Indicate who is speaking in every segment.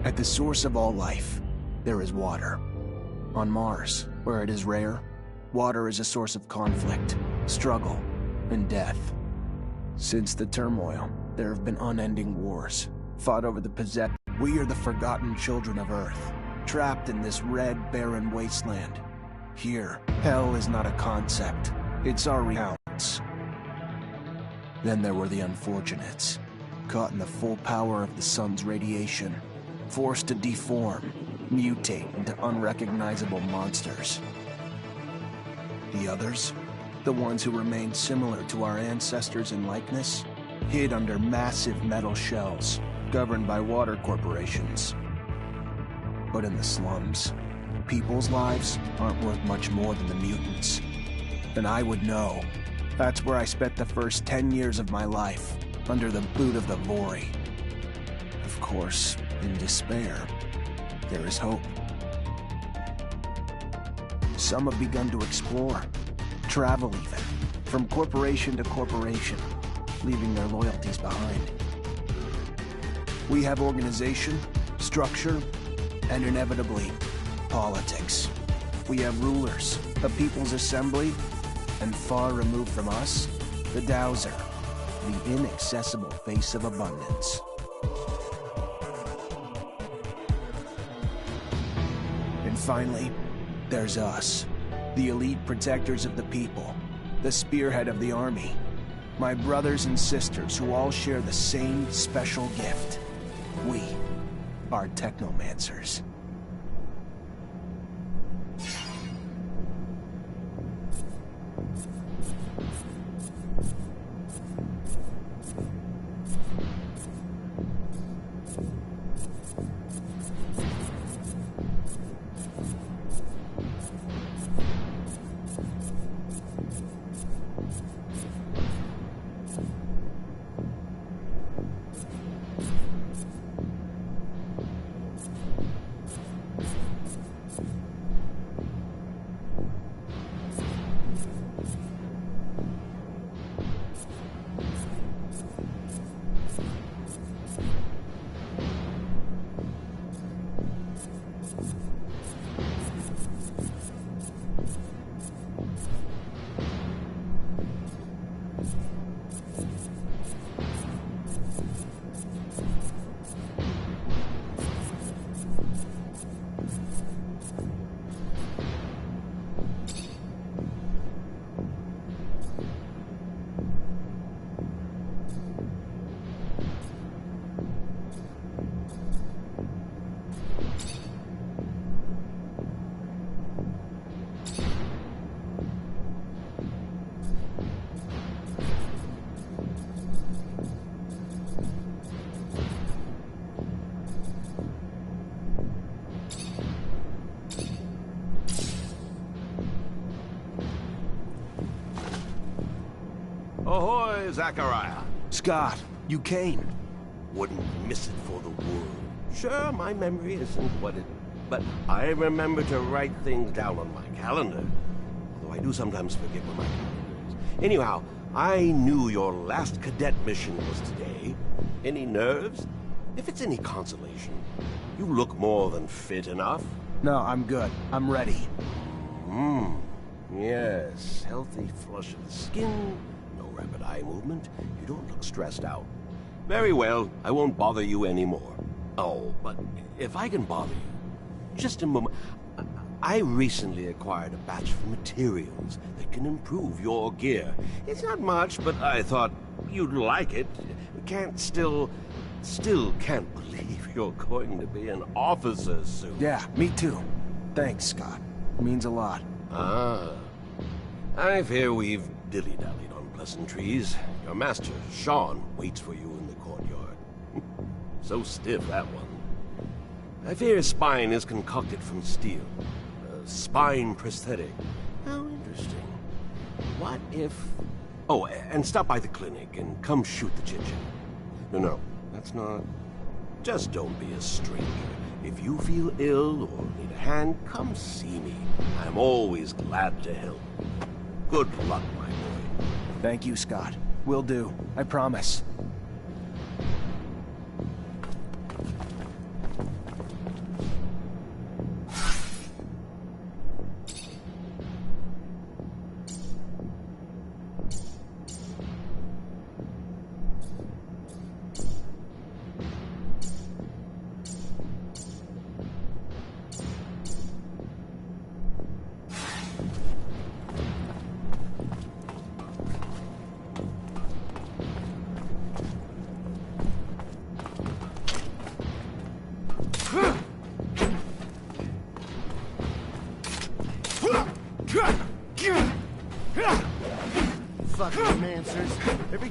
Speaker 1: At the source of all life, there is water. On Mars, where it is rare, water is a source of conflict, struggle, and death. Since the turmoil, there have been unending wars, fought over the possession. We are the forgotten children of Earth, trapped in this red, barren wasteland. Here, hell is not a concept, it's our reality. Then there were the unfortunates, caught in the full power of the sun's radiation, forced to deform, mutate into unrecognizable monsters. The others, the ones who remained similar to our ancestors in likeness, hid under massive metal shells, governed by water corporations. But in the slums, people's lives aren't worth much more than the mutants. And I would know. That's where I spent the first 10 years of my life, under the boot of the Vori. Of course, in despair, there is hope. Some have begun to explore, travel even, from corporation to corporation, leaving their loyalties behind. We have organization, structure, and inevitably, politics. We have rulers, a people's assembly, and far removed from us, the Dowser, the inaccessible face of abundance. And finally, there's us, the elite protectors of the people, the spearhead of the army, my brothers and sisters who all share the same special gift. We are Technomancers.
Speaker 2: Ahoy, Zachariah.
Speaker 1: Scott, you came.
Speaker 2: Wouldn't miss it for the world. Sure, my memory isn't what it... But I remember to write things down on my calendar. Although I do sometimes forget what my calendar is. Anyhow, I knew your last cadet mission was today. Any nerves? If it's any consolation, you look more than fit enough.
Speaker 1: No, I'm good. I'm ready.
Speaker 2: Yes. Healthy flush of the skin, no rapid eye movement. You don't look stressed out. Very well, I won't bother you anymore. Oh, but if I can bother you, just a moment. I recently acquired a batch of materials that can improve your gear. It's not much, but I thought you'd like it. Still can't believe you're going to be an officer soon.
Speaker 1: Yeah, me too. Thanks, Scott. Means a lot.
Speaker 2: Ah. I fear we've dilly-dallied on pleasantries. Your master, Sean, waits for you in the courtyard. So stiff, that one. I fear his spine is concocted from steel. A spine prosthetic. How interesting. What if... Oh, and stop by the clinic and come shoot the chit-chat. No, that's not... Just don't be a stranger. If you feel ill or need a hand, come see me. I'm always glad to help. Good luck, my boy.
Speaker 1: Thank you, Scott. Will do. I promise.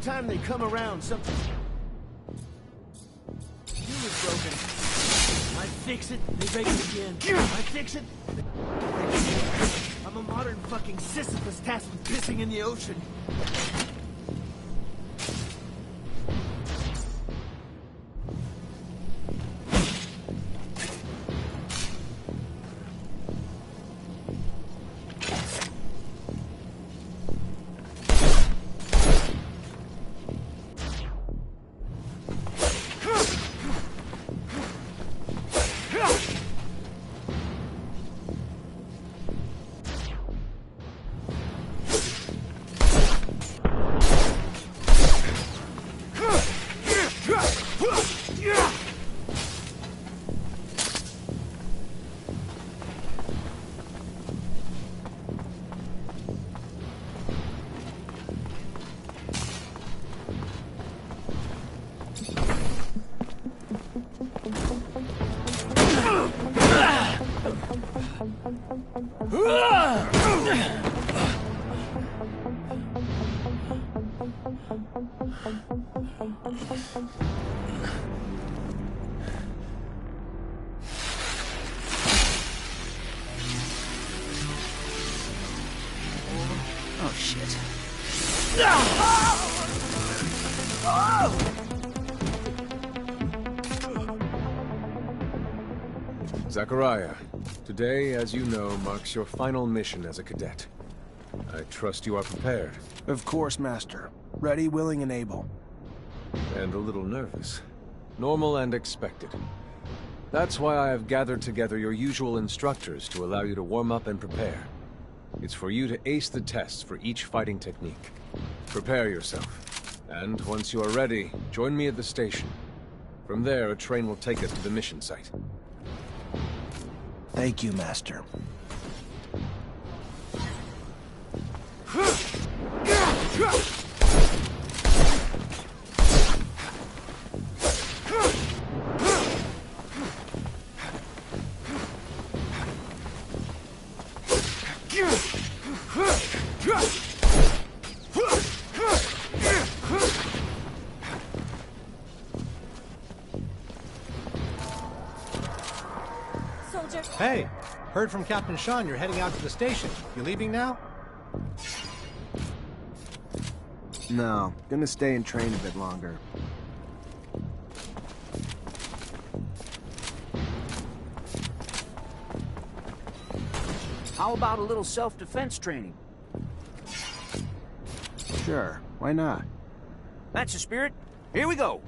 Speaker 3: time they come around, something new is broken. I fix it, they break it again. I fix it, they break it again. I'm a modern fucking Sisyphus tasked with pissing in the ocean.
Speaker 1: Oh, shit.
Speaker 4: Zachariah, today, as you know, marks your final mission as a cadet. I trust you are prepared.
Speaker 1: Of course, Master. Ready, willing, and able.
Speaker 4: And a little nervous. Normal and expected. That's why I have gathered together your usual instructors to allow you to warm up and prepare. It's for you to ace the tests for each fighting technique. Prepare yourself. And once you are ready, join me at the station. From there, a train will take us to the mission site.
Speaker 1: Thank you, Master.
Speaker 5: Hey, heard from Captain Sean you're heading out to the station. You leaving now?
Speaker 1: No, gonna stay and train a bit longer.
Speaker 6: How about a little self-defense training?
Speaker 1: Sure, why not?
Speaker 6: That's the spirit. Here we go.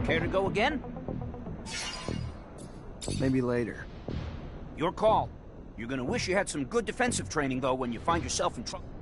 Speaker 6: Care to go again?
Speaker 1: Maybe later.
Speaker 6: Your call. You're gonna wish you had some good defensive training, though, when you find yourself in trouble.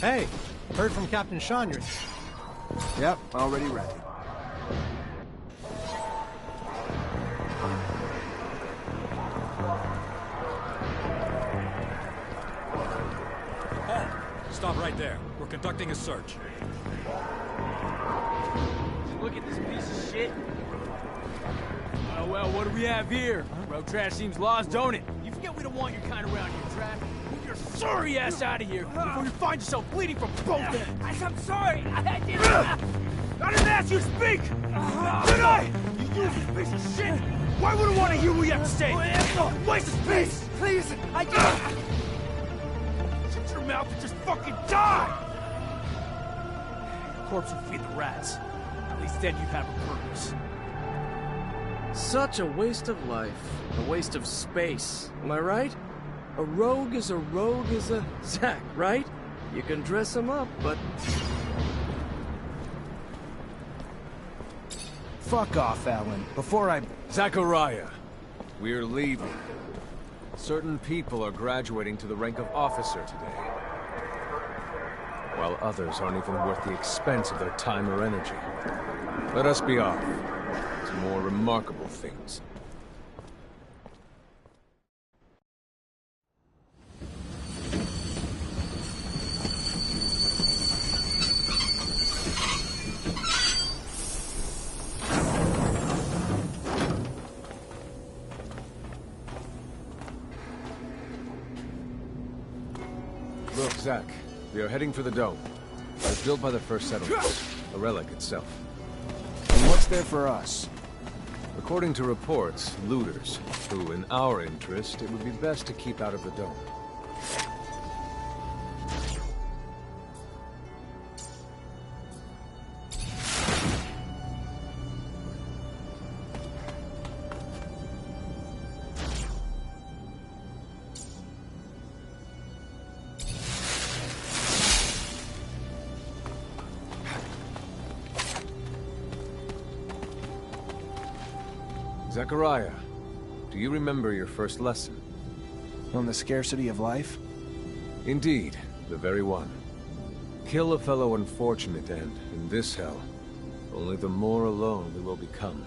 Speaker 5: Hey, heard from Captain Sean you're...
Speaker 1: Yep, already ready.
Speaker 7: Stop right there. We're conducting a search.
Speaker 3: Look at this piece of shit. Oh, well, what do we have here? Road trash seems lost, don't it? You forget we don't want your kind around here, Trav. Move your sorry ass out of here before you find yourself bleeding from both ends. I'm sorry. I didn't... I didn't ask you to speak! Did I? You useless piece of shit! Why would I want to hear what you have to say? Waste of space! Please, I can't... Shut your mouth and just fucking die! Your corpse will feed the rats. At least then you'd have a purpose.
Speaker 8: Such a waste of life. A waste of space. Am I right? A rogue is a Zack, right? You can dress him up, but...
Speaker 1: Fuck off, Alan, before I...
Speaker 4: Zachariah, we're leaving. Certain people are graduating to the rank of officer today, while others aren't even worth the expense of their time or energy. Let us be off to more remarkable things. Look, Zack, we are heading for the dome. It was built by the first settlers, a relic itself.
Speaker 1: And what's there for us?
Speaker 4: According to reports, looters, who, in our interest, it would be best to keep out of the dome. Zachariah, do you remember your first lesson?
Speaker 1: On the scarcity of life?
Speaker 4: Indeed, the very one. Kill a fellow unfortunate and, in this hell, only the more alone we will become.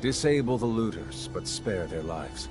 Speaker 4: Disable the looters, but spare their lives.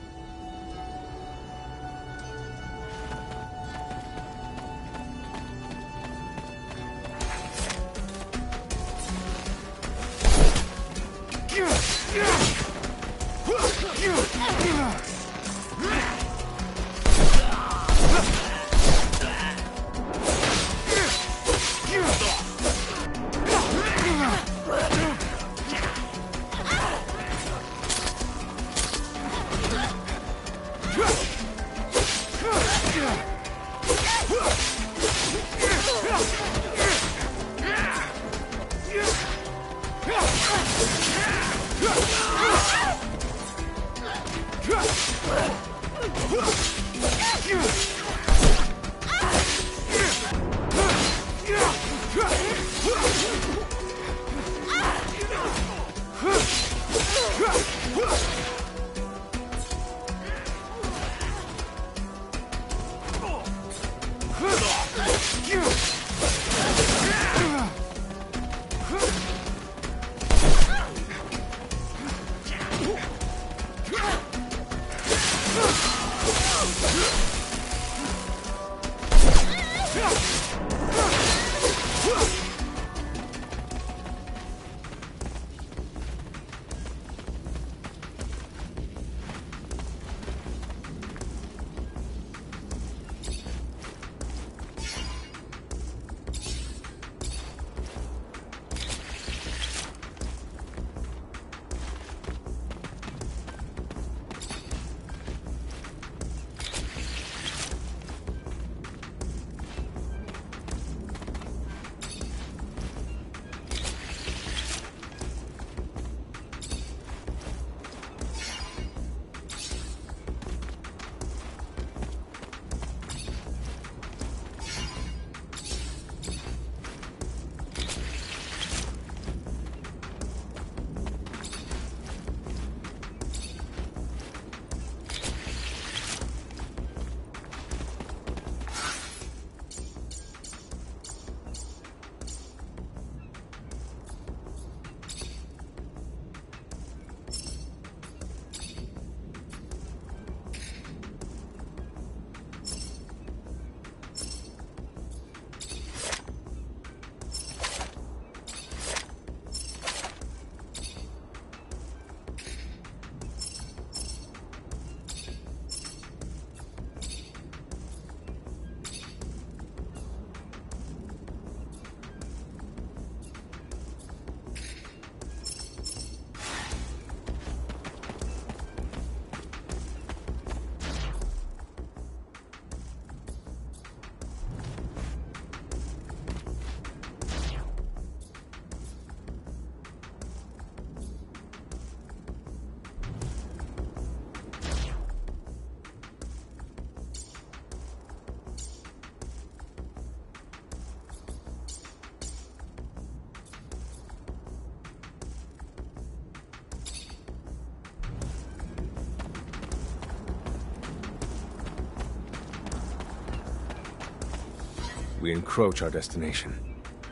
Speaker 4: We encroach our destination.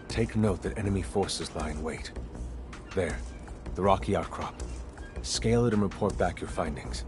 Speaker 4: Take note that enemy forces lie in wait. There, the rocky outcrop. Scale it and report back your findings.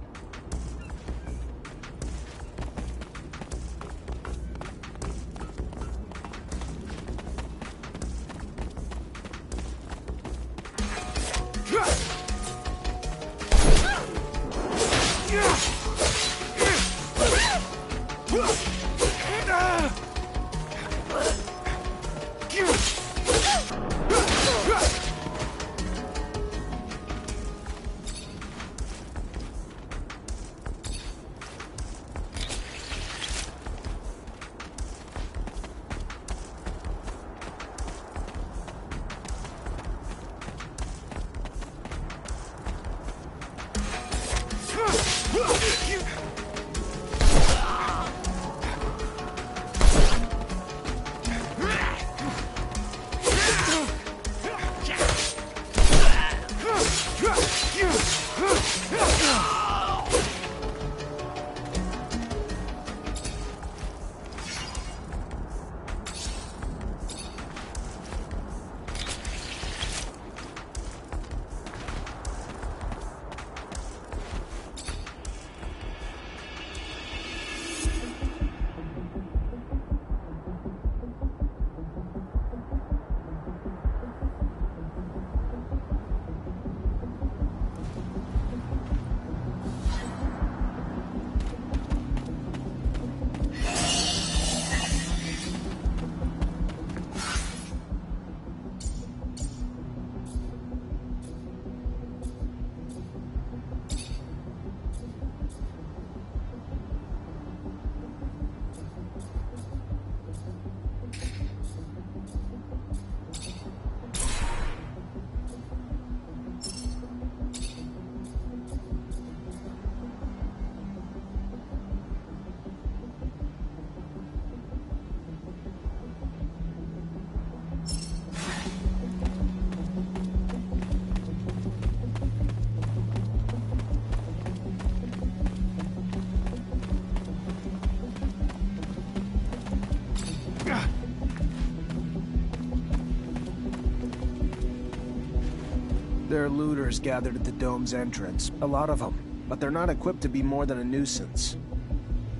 Speaker 1: There are looters gathered at the dome's entrance. A lot of them. But they're not equipped to be more than a nuisance.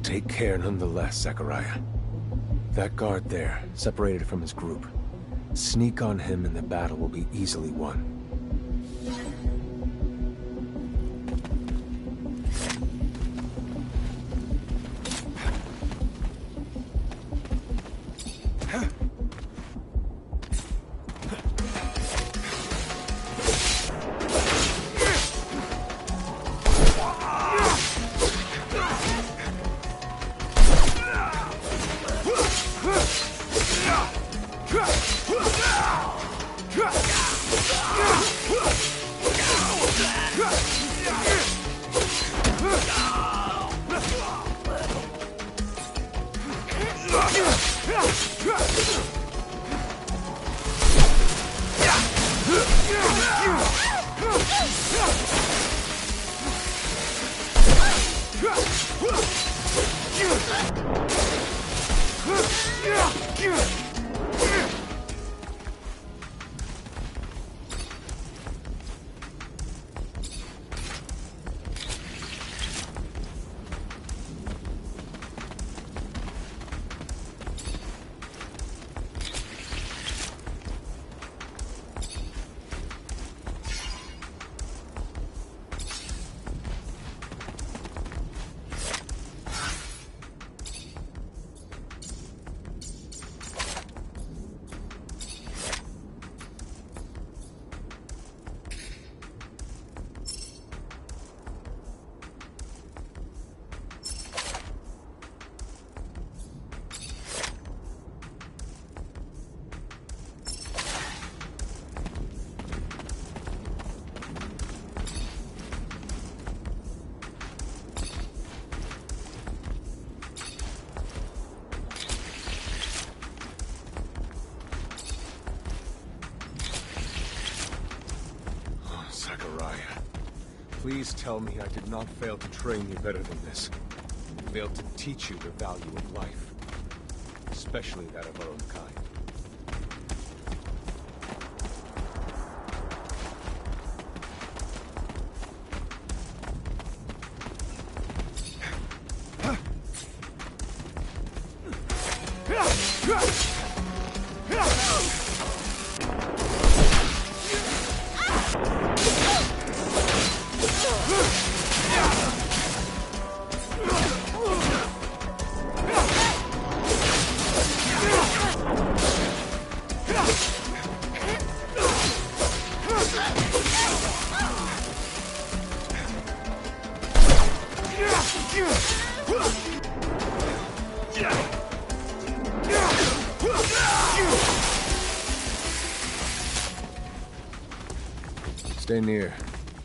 Speaker 4: Take care nonetheless, Zachariah. That guard there, separated from his group. Sneak on him and the battle will be easily won. Please tell me I did not fail to train you better than this. Failed to teach you the value of life. especially that of our own kind. Stay near.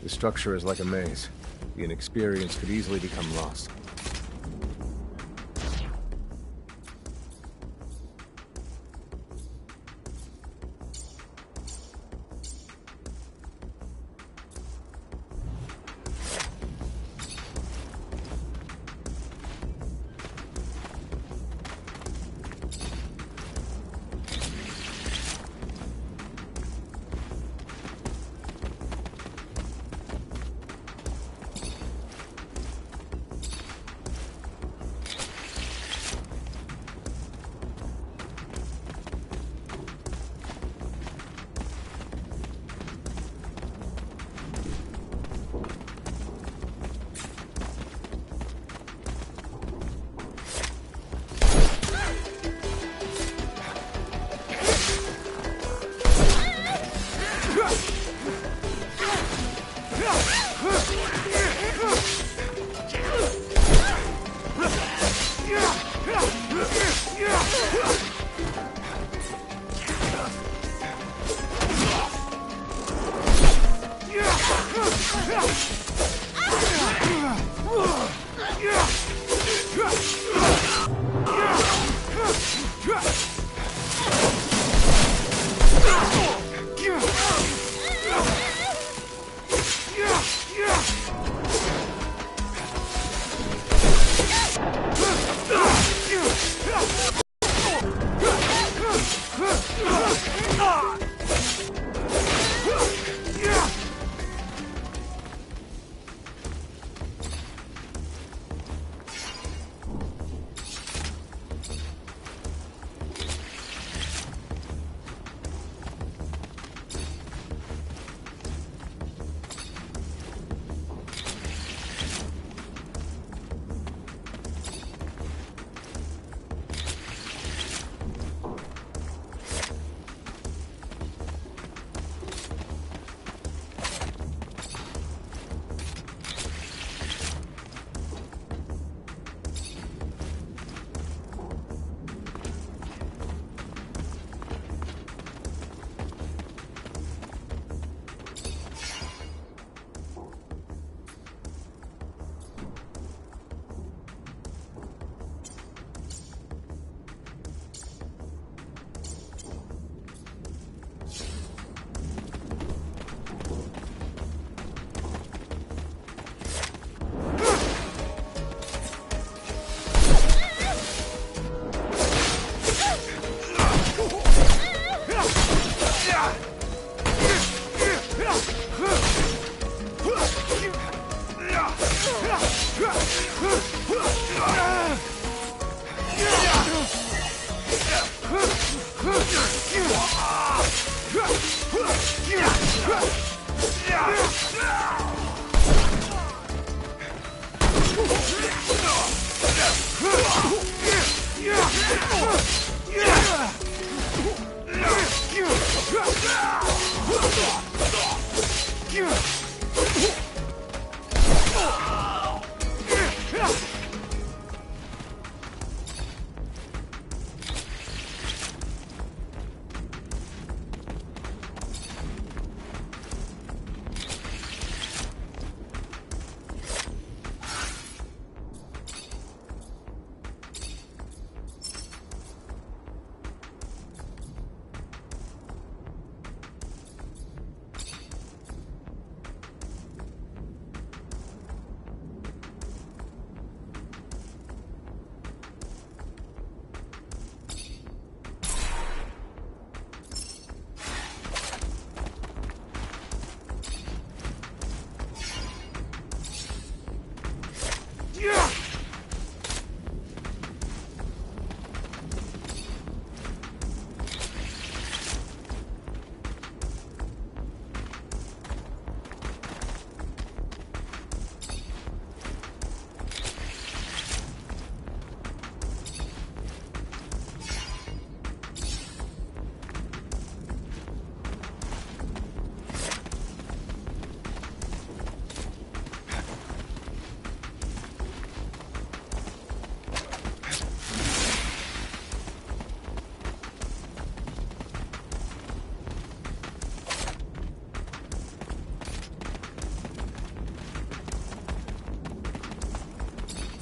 Speaker 4: The structure is like a maze. The inexperienced could easily become lost.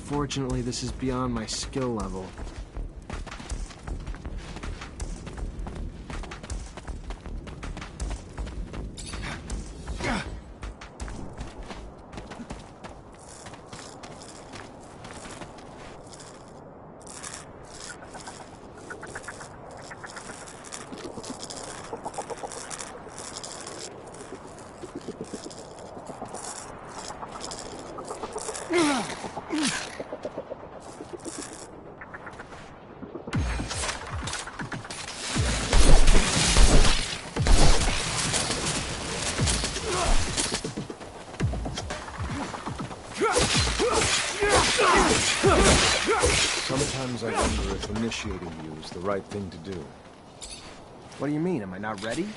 Speaker 7: Unfortunately, this is beyond my skill level.
Speaker 4: Sometimes I wonder if initiating you is the right thing to do.
Speaker 7: What do you mean? Am I not ready?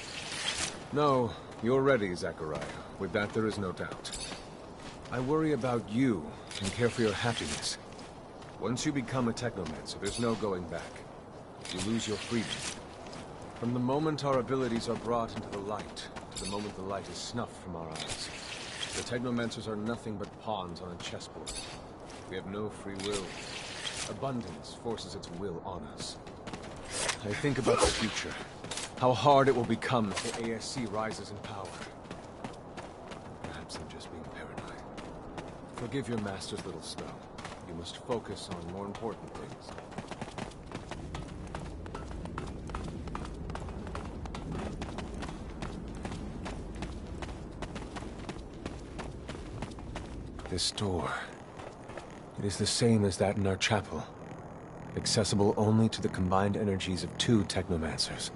Speaker 4: No, you're ready, Zachariah. With that, there is no doubt. I worry about you and care for your happiness. Once you become a Technomancer, there's no going back. You lose your freedom. From the moment our abilities are brought into the light, to the moment the light is snuffed from our eyes, the Technomancers are nothing but pawns on a chessboard. We have no free will. Abundance forces its will on us. I think about the future. How hard it will become if the ASC rises in power. Perhaps I'm just being paranoid. Forgive your master's little snow. You must focus on more important things. This door. It is the same as that in our chapel. Accessible only to the combined energies of 2 Technomancers.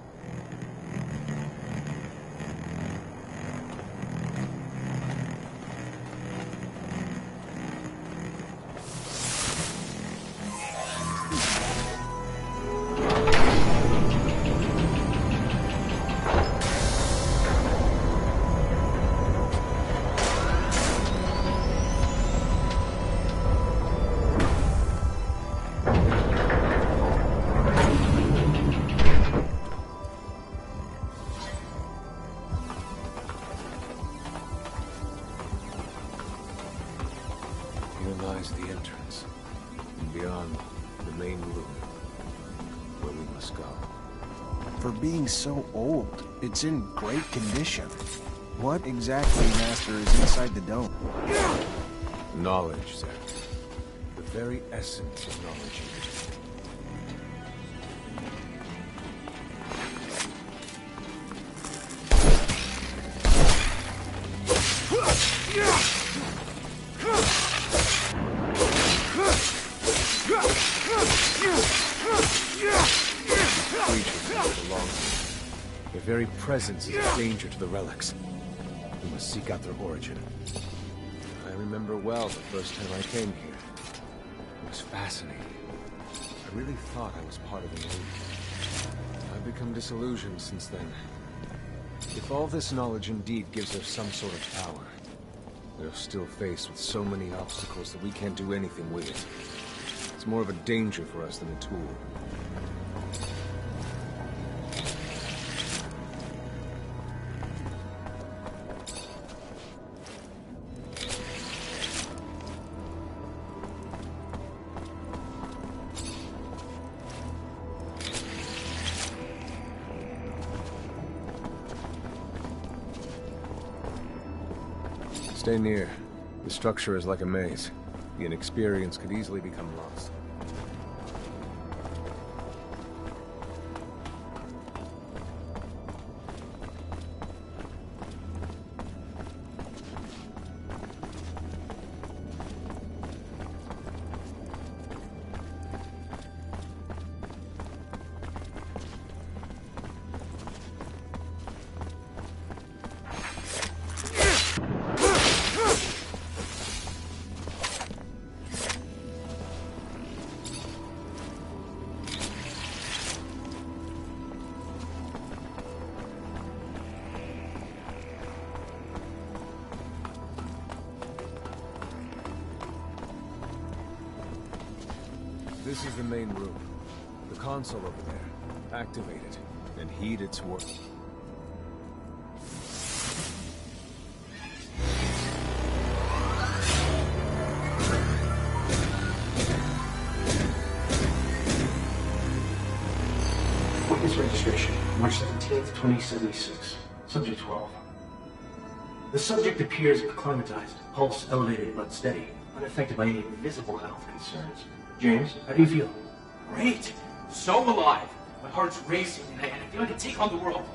Speaker 4: The entrance, and beyond, the main room, where we must go.
Speaker 1: For being so old, it's in great condition. What exactly, Master, is inside the dome?
Speaker 4: Knowledge, Zach. The very essence of knowledge. Their very presence is a danger to the relics. We must seek out their origin. I remember well the first time I came here. It was fascinating. I really thought I was part of an illusion. I've become disillusioned since then. If all this knowledge indeed gives us some sort of power, we're still faced with so many obstacles that we can't do anything with it. It's more of a danger for us than a tool. Stay near. The structure is like a maze. The inexperienced could easily become lost. This is the main room. The console over there. Activate it, and heed its work.
Speaker 9: 28th, 2076. Subject 12. The subject appears acclimatized, pulse elevated but steady, unaffected by any visible health concerns. James, how do you feel?
Speaker 10: Great! So alive! My heart's racing and I feel like I can take on the world.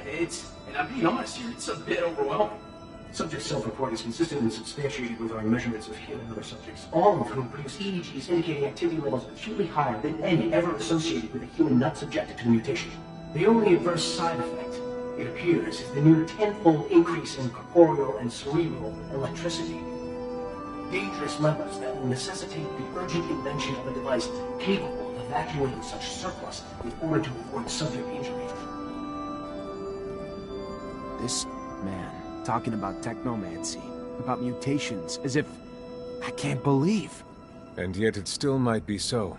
Speaker 10: And I'm being honest here, it's a bit overwhelming.
Speaker 9: Subject's self-report is consistent and substantiated with our measurements of him and other subjects, all of whom produce EEGs indicating activity levels acutely higher than any ever associated with a human not subjected to the mutation. The only adverse side effect, it appears, is the near tenfold increase in corporeal and cerebral electricity. Dangerous levels that will necessitate the urgent invention of a device capable of evacuating such surplus in order to avoid subject injury.
Speaker 1: This man talking about technomancy, about mutations, as if I can't believe.
Speaker 4: And yet it still might be so.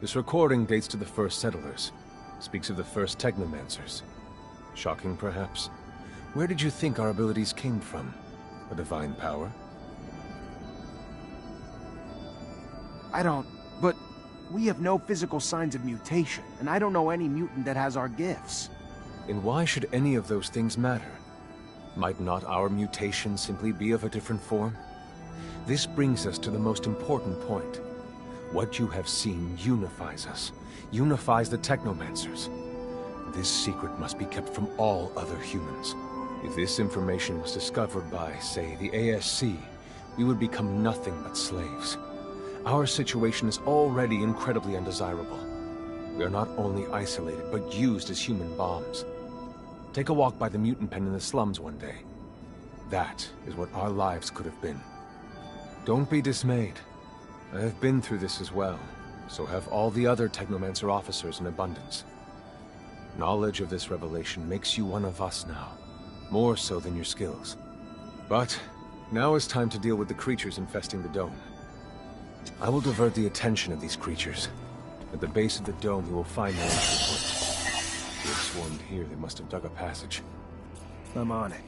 Speaker 4: This recording dates to the first settlers. Speaks of the first Technomancers. Shocking, perhaps. Where did you think our abilities came from? A divine power?
Speaker 1: But we have no physical signs of mutation, and I don't know any mutant that has our gifts.
Speaker 4: And why should any of those things matter? Might not our mutation simply be of a different form? This brings us to the most important point. What you have seen unifies us, unifies the Technomancers. This secret must be kept from all other humans. If this information was discovered by, say, the ASC, we would become nothing but slaves. Our situation is already incredibly undesirable. We are not only isolated, but used as human bombs. Take a walk by the mutant pen in the slums one day. That is what our lives could have been. Don't be dismayed. I have been through this as well, so have all the other Technomancer officers in abundance. Knowledge of this revelation makes you one of us now, more so than your skills. But now is time to deal with the creatures infesting the dome. I will divert the attention of these creatures. At the base of the dome, you will find their entry point. If they have swarmed here, they must have dug a passage.
Speaker 1: I'm on it.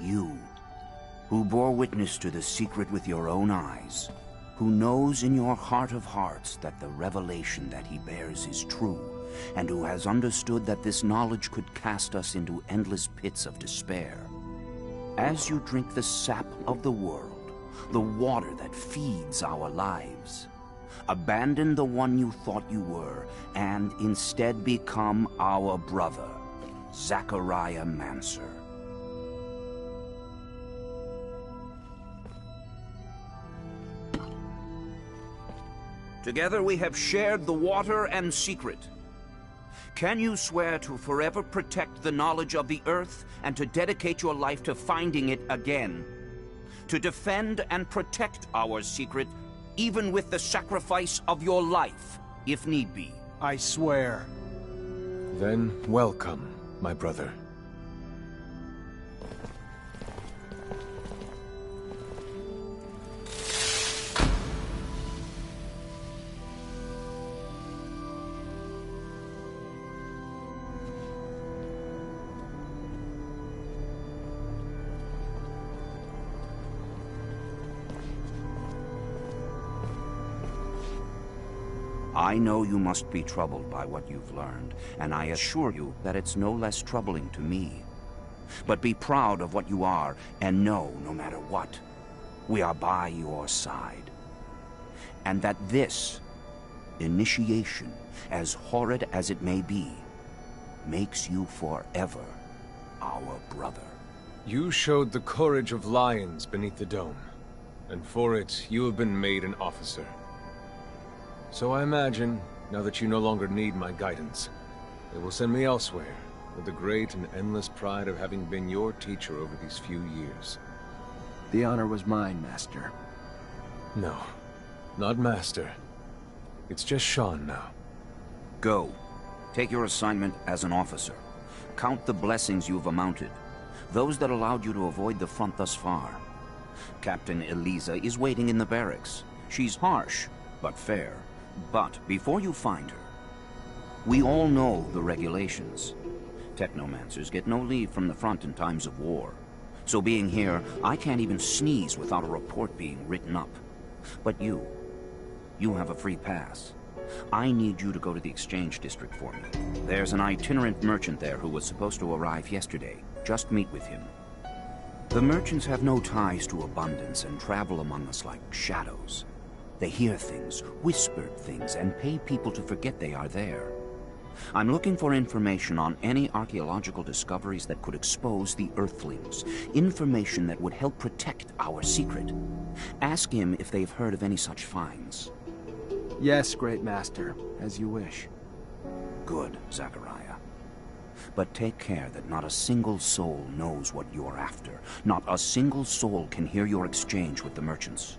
Speaker 6: You, who bore witness to the secret with your own eyes, who knows in your heart of hearts that the revelation that he bears is true, and who has understood that this knowledge could cast us into endless pits of despair. As you drink the sap of the world, the water that feeds our lives, abandon the one you thought you were, and instead become our brother, Zachariah Mancer. Together we have shared the water and secret. Can you swear to forever protect the knowledge of the earth and to dedicate your life to finding it again? To defend and protect our secret, even with the sacrifice of your life, if need be?
Speaker 1: I swear.
Speaker 4: Then welcome, my brother.
Speaker 6: I know you must be troubled by what you've learned, and I assure you that it's no less troubling to me. But be proud of what you are, and know, no matter what, we are by your side. And that this initiation, as horrid as it may be, makes you forever our brother.
Speaker 4: You showed the courage of lions beneath the dome, and for it, you have been made an officer. So I imagine, now that you no longer need my guidance, they will send me elsewhere, with the great and endless pride of having been your teacher over these few years.
Speaker 1: The honor was mine, Master.
Speaker 4: No, not Master. It's just Sean now.
Speaker 6: Go. Take your assignment as an officer. Count the blessings you've amounted, those that allowed you to avoid the front thus far. Captain Eliza is waiting in the barracks. She's harsh, but fair. But before you find her, we all know the regulations. Technomancers get no leave from the front in times of war. So being here, I can't even sneeze without a report being written up. But you have a free pass. I need you to go to the exchange district for me. There's an itinerant merchant there who was supposed to arrive yesterday. Just meet with him. The merchants have no ties to abundance and travel among us like shadows. They hear things, whispered things, and pay people to forget they are there. I'm looking for information on any archaeological discoveries that could expose the Earthlings. Information that would help protect our secret. Ask him if they've heard of any such finds.
Speaker 1: Yes, Great Master, as you wish.
Speaker 6: Good, Zachariah. But take care that not a single soul knows what you're after. Not a single soul can hear your exchange with the merchants.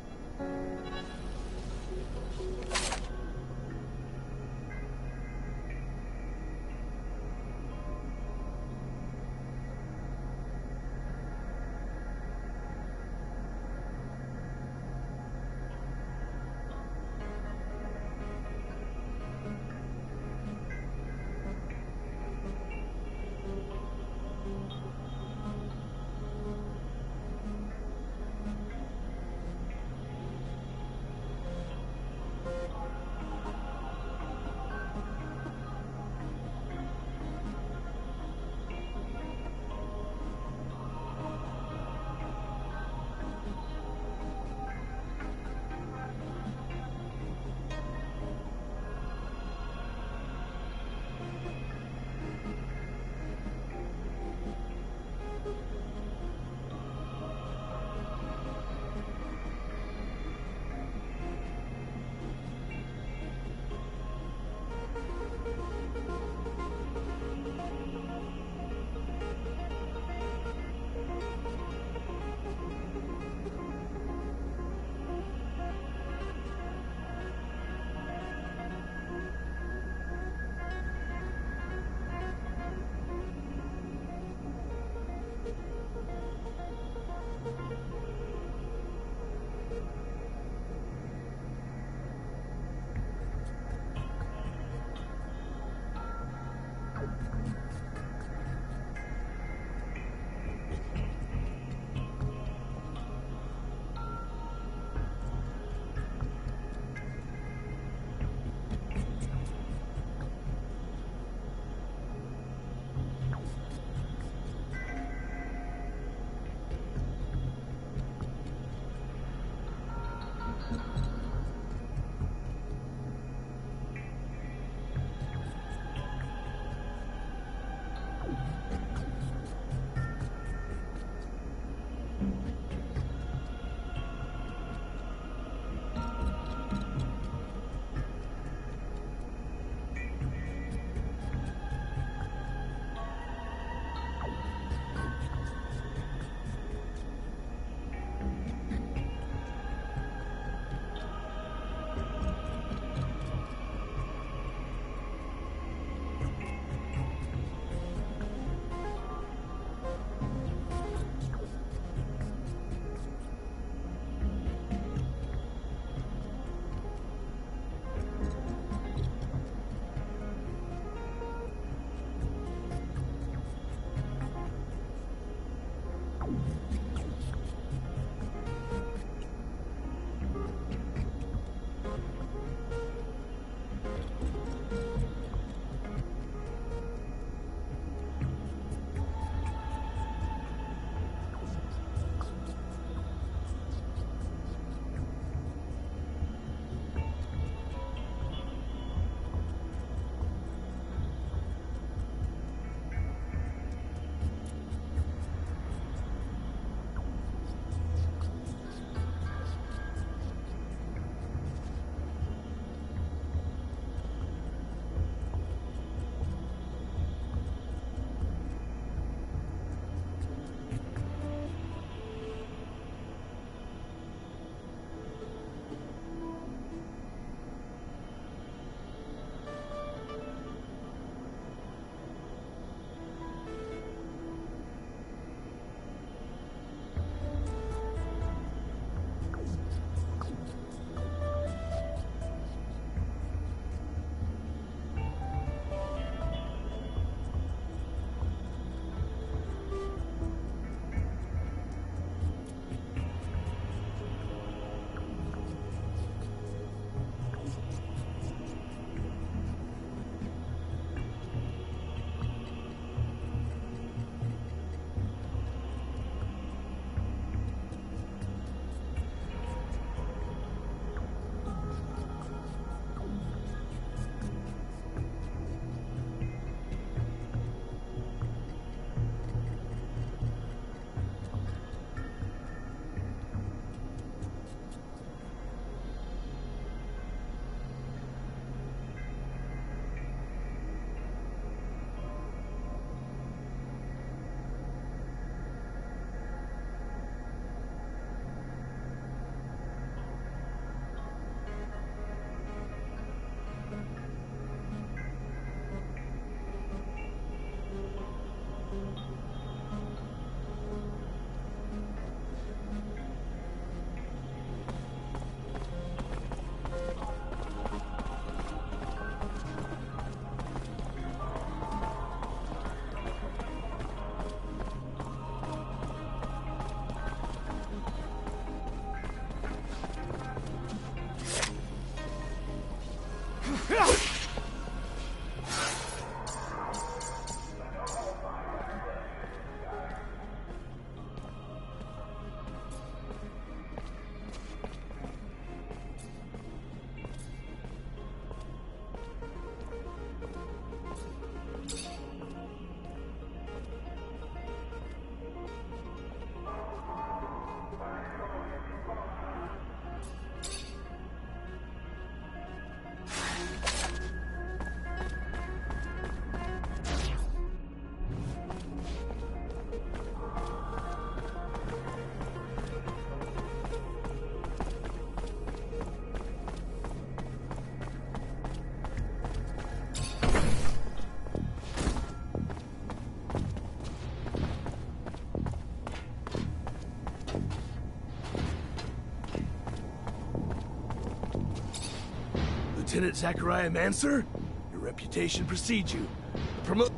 Speaker 11: Lieutenant Zachariah-Mancer? Your reputation precedes you.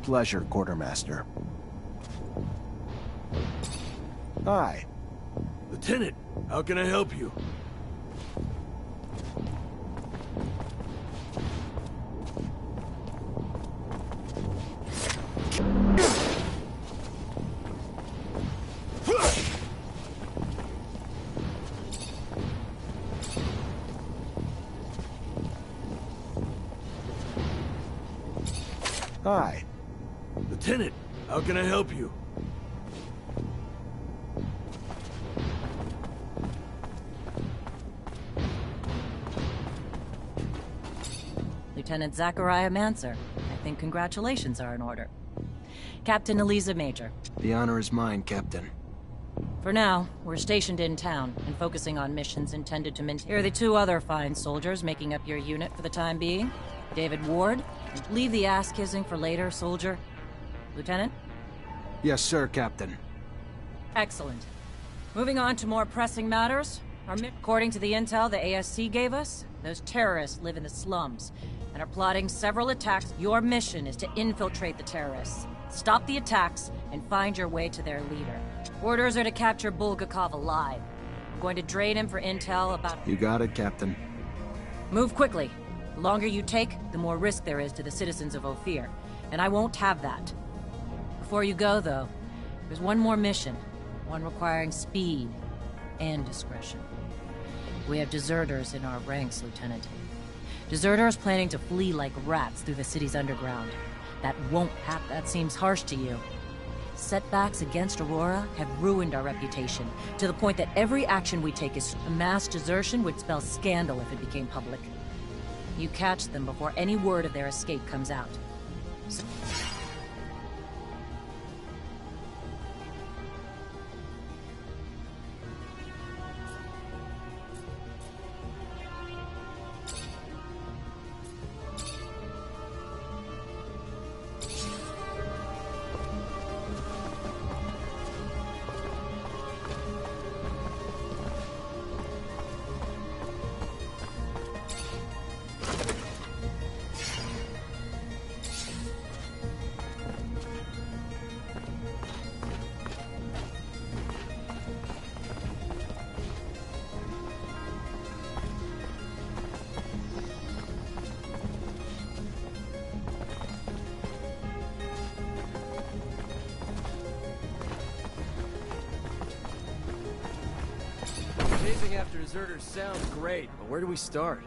Speaker 1: Pleasure, Quartermaster. Hi.
Speaker 11: Lieutenant, how can I help you?
Speaker 1: Hi.
Speaker 11: Lieutenant, how can I help you?
Speaker 12: Lieutenant Zachariah-Mancer. I think congratulations are in order. Captain Eliza Major.
Speaker 1: The honor is mine, Captain.
Speaker 12: For now, we're stationed in town and focusing on missions intended to maintain. Here are the two other fine soldiers making up your unit for the time being. David Ward. Leave the ass-kissing for later, soldier. Lieutenant?
Speaker 1: Yes, sir, Captain.
Speaker 12: Excellent. Moving on to more pressing matters. According to the intel the ASC gave us, those terrorists live in the slums and are plotting several attacks. Your mission is to infiltrate the terrorists, stop the attacks, and find your way to their leader. Orders are to capture Bulgakov alive. I'm going to drain him for intel about...
Speaker 1: You got it, Captain.
Speaker 12: Move quickly. The longer you take, the more risk there is to the citizens of Ophir, and I won't have that. Before you go, though, there's one more mission, one requiring speed and discretion. We have deserters in our ranks, Lieutenant. Deserters planning to flee like rats through the city's underground. That won't happen. That seems harsh to you. Setbacks against Aurora have ruined our reputation, to the point that every action we take is... A mass desertion would spell scandal if it became public. You catch them before any word of their escape comes out.
Speaker 8: Chasing after deserters sounds great, but where do we start?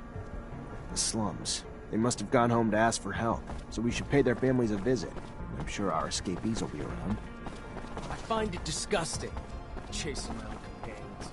Speaker 1: The slums. They must have gone home to ask for help, so we should pay their families a visit. I'm sure our escapees will be around.
Speaker 8: I find it disgusting, chasing my own companions.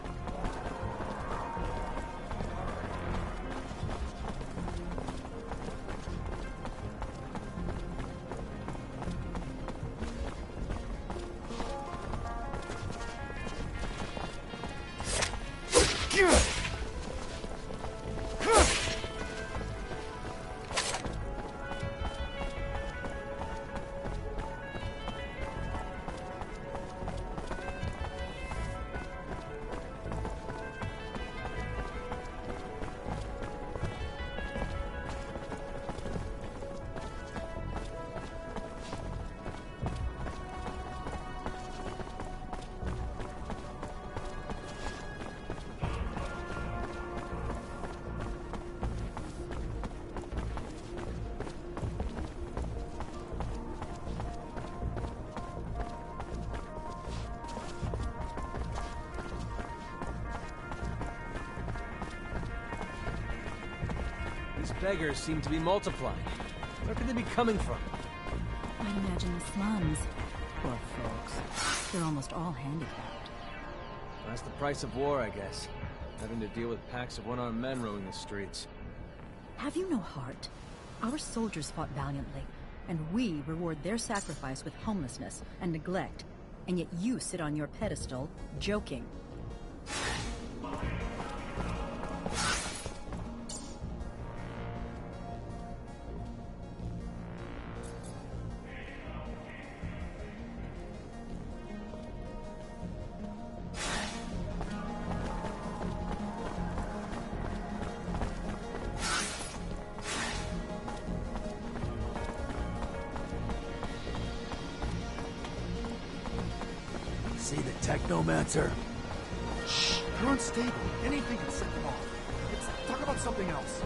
Speaker 4: These beggars seem to be multiplying. Where could they be coming from?
Speaker 13: I'd imagine the slums. Poor folks. They're almost all handicapped.
Speaker 4: That's the price of war, I guess. Having to deal with packs of one-armed men roaming the streets.
Speaker 13: Have you no heart? Our soldiers fought valiantly, and we reward their sacrifice with homelessness and neglect, and yet you sit on your pedestal, joking.
Speaker 11: See the Technomancer? Shh, they're unstable. Anything can set them off. Let's talk about something else.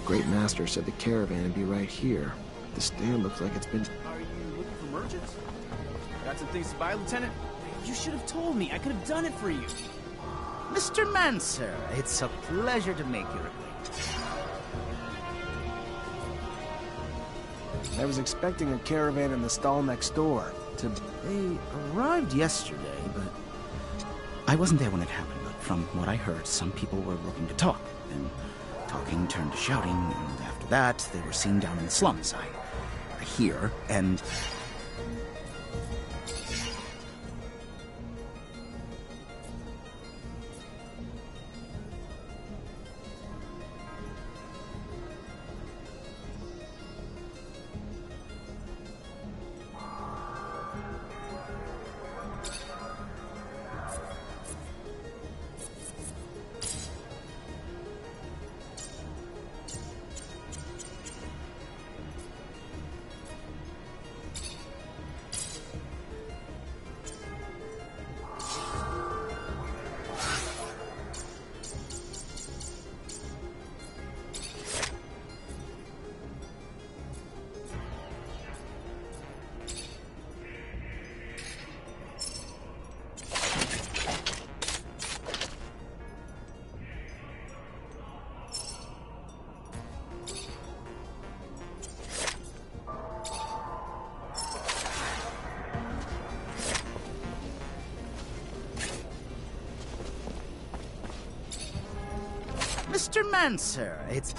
Speaker 1: Great Master said the caravan would be right here. The stand looks like it's been...
Speaker 3: Are you looking for merchants? Got some things to buy, Lieutenant? You should have told me. I could have done it for you.
Speaker 14: Mr. Mancer, it's a pleasure to make your acquaintance.
Speaker 1: I was expecting a caravan in the stall next door to...
Speaker 14: They arrived yesterday, but I wasn't there when it happened. But from what I heard, some people were looking to talk, and talking turned to shouting, and after that, they were seen down in the slums. I hear, and... Mr. Mancer, it's...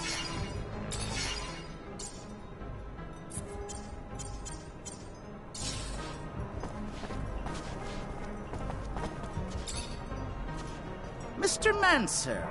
Speaker 14: Mr. Mancer.